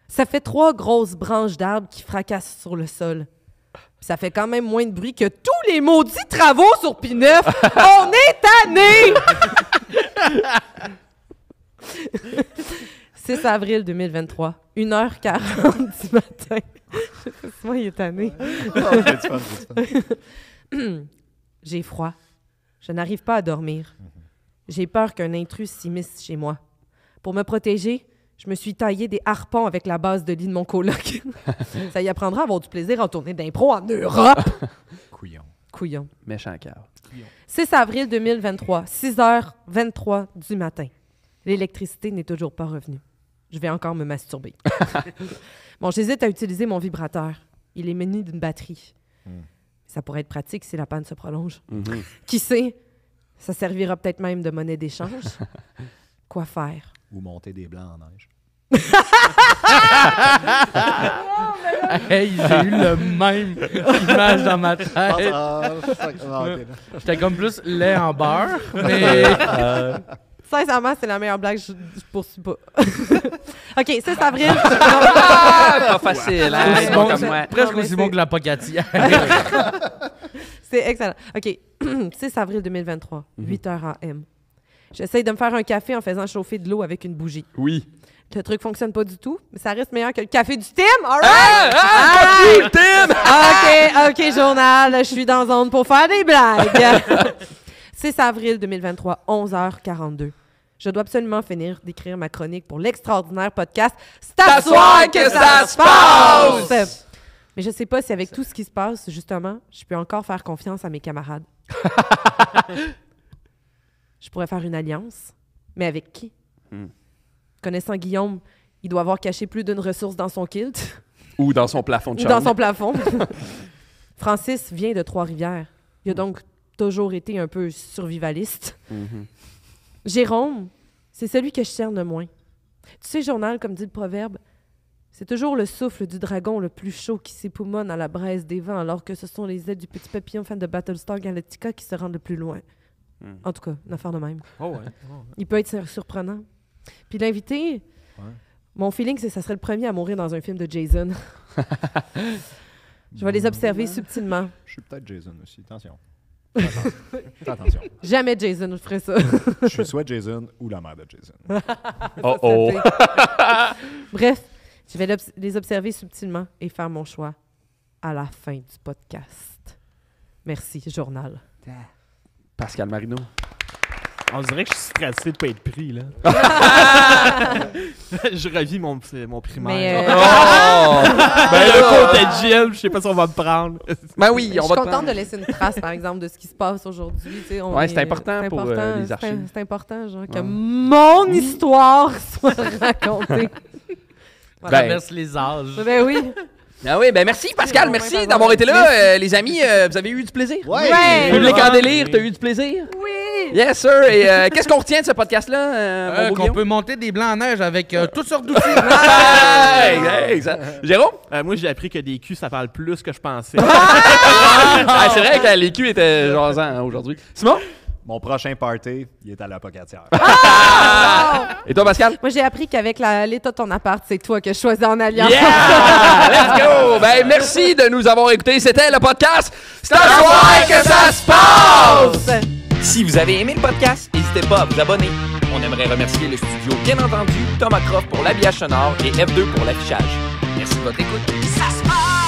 S4: ça fait 3 grosses branches d'arbres qui fracassent sur le sol. Ça fait quand même moins de bruit que tous les maudits travaux sur P9. On est tannés! 6 avril 2023, 1h40 du matin. Moi, il est tanné. J'ai froid. Je n'arrive pas à dormir. J'ai peur qu'un intrus s'immisce chez moi. Pour me protéger, je me suis taillé des harpons avec la base de lit de mon coloc. Ça y apprendra à avoir du plaisir en tournée d'impro en Europe. Couillon.
S2: Méchant cœur.
S4: 6 avril 2023, 6h23 du matin. L'électricité n'est toujours pas revenue. Je vais encore me masturber. Bon, j'hésite à utiliser mon vibrateur. Il est muni d'une batterie. Ça pourrait être pratique si la panne se prolonge. Qui sait? Ça servira peut-être même de monnaie d'échange. Quoi faire?
S5: Ou monter des blancs en neige.
S3: Hey, j'ai eu le même image dans ma tête. J'étais comme plus lait en beurre, mais...
S4: Sincèrement, c'est la meilleure blague, je poursuis pas. OK, 6 avril.
S2: Pas facile, hein?
S3: Aussi
S2: Pas
S3: bon-
S2: comme moi.
S3: presque
S4: Non, mais
S3: aussi bon
S4: c'est-
S3: que la pocatière.
S4: C'est excellent. OK, 6 avril 2023, 8h AM. J'essaye de me faire un café en faisant chauffer de l'eau avec une bougie.
S2: Oui.
S4: Le truc fonctionne pas du tout, mais ça reste meilleur que le café du Tim. All right? OK, journal, je suis dans zone pour faire des blagues. 6 avril 2023, 11h42. Je dois absolument finir d'écrire ma chronique pour l'extraordinaire podcast C'est à soir que ça se passe! Mais je sais pas si avec tout ce qui se passe, justement, je peux encore faire confiance à mes camarades. Je pourrais faire une alliance, mais avec qui? Connaissant Guillaume, il doit avoir caché plus d'une ressource dans son kilt
S2: Ou dans son plafond de
S4: ou
S2: chambre.
S4: dans son plafond. Francis vient de Trois-Rivières. Il a donc toujours été un peu survivaliste. Jérôme, c'est celui que je cerne le moins. Tu sais, journal, comme dit le proverbe, c'est toujours le souffle du dragon le plus chaud qui s'époumonne à la braise des vents, alors que ce sont les ailes du petit papillon fan de Battlestar Galactica qui se rendent le plus loin. En tout cas, une affaire de même.
S6: Oh ouais.
S4: Il peut être surprenant. Puis l'invité, mon feeling, c'est que ça serait le premier à mourir dans un film de Jason. Je vais les observer subtilement.
S5: Je suis peut-être Jason aussi. Attention. Attention.
S4: Jamais Jason ne ferait ça.
S5: Je suis soit Jason ou la mère de Jason.
S2: Oh oh.
S4: Bref, je vais les observer subtilement et faire mon choix à la fin du podcast. Merci, journal.
S2: Pascal Marino.
S6: On dirait que je suis stressé de pas être pris, là. Je revis mon primaire.
S4: Mais,
S2: Oh!
S6: Ben, le côté de gym, je sais pas si on va me prendre.
S2: Ben oui,
S4: je
S2: on
S4: suis
S2: va te
S4: contente
S2: prendre.
S4: de laisser une trace, par exemple, de ce qui se passe aujourd'hui. Tu sais,
S2: Ouais, c'est important pour, les archives.
S4: C'est important, genre, que mon histoire soit racontée.
S2: Ben,
S3: Traverse les âges.
S4: Ben oui.
S2: Ah oui, ben merci Pascal,
S4: bon,
S2: merci
S4: ben,
S2: d'avoir été là.
S4: merci.
S2: Les amis, vous avez eu du plaisir?
S5: Ouais!
S4: Ouais.
S2: Public en délire, t'as eu du plaisir?
S4: Oui.
S2: Yes, sir. Et qu'est-ce qu'on retient de ce podcast-là, mon beau
S3: Qu'on
S2: Guillaume?
S3: peut monter des blancs en neige avec toutes sortes d'outils.
S2: Hey, exact. Jérôme?
S6: Moi, j'ai appris que des culs, ça parle plus que je pensais.
S2: Ah, c'est vrai que les culs étaient jasants aujourd'hui. Simon?
S5: Mon prochain party, il est à l'apocatière.
S2: Et toi, Pascal?
S4: Moi, j'ai appris qu'avec l'état de ton appart, c'est toi que je choisis en alliance.
S2: Yeah! Let's go! Ben, merci de nous avoir écoutés. C'était le podcast C'est à soir que ça se passe! Si vous avez aimé le podcast, n'hésitez pas à vous abonner. On aimerait remercier le studio, bien entendu, Thomas Croft pour l'habillage sonore et F2 pour l'affichage. Merci de votre écoute. Ça se passe!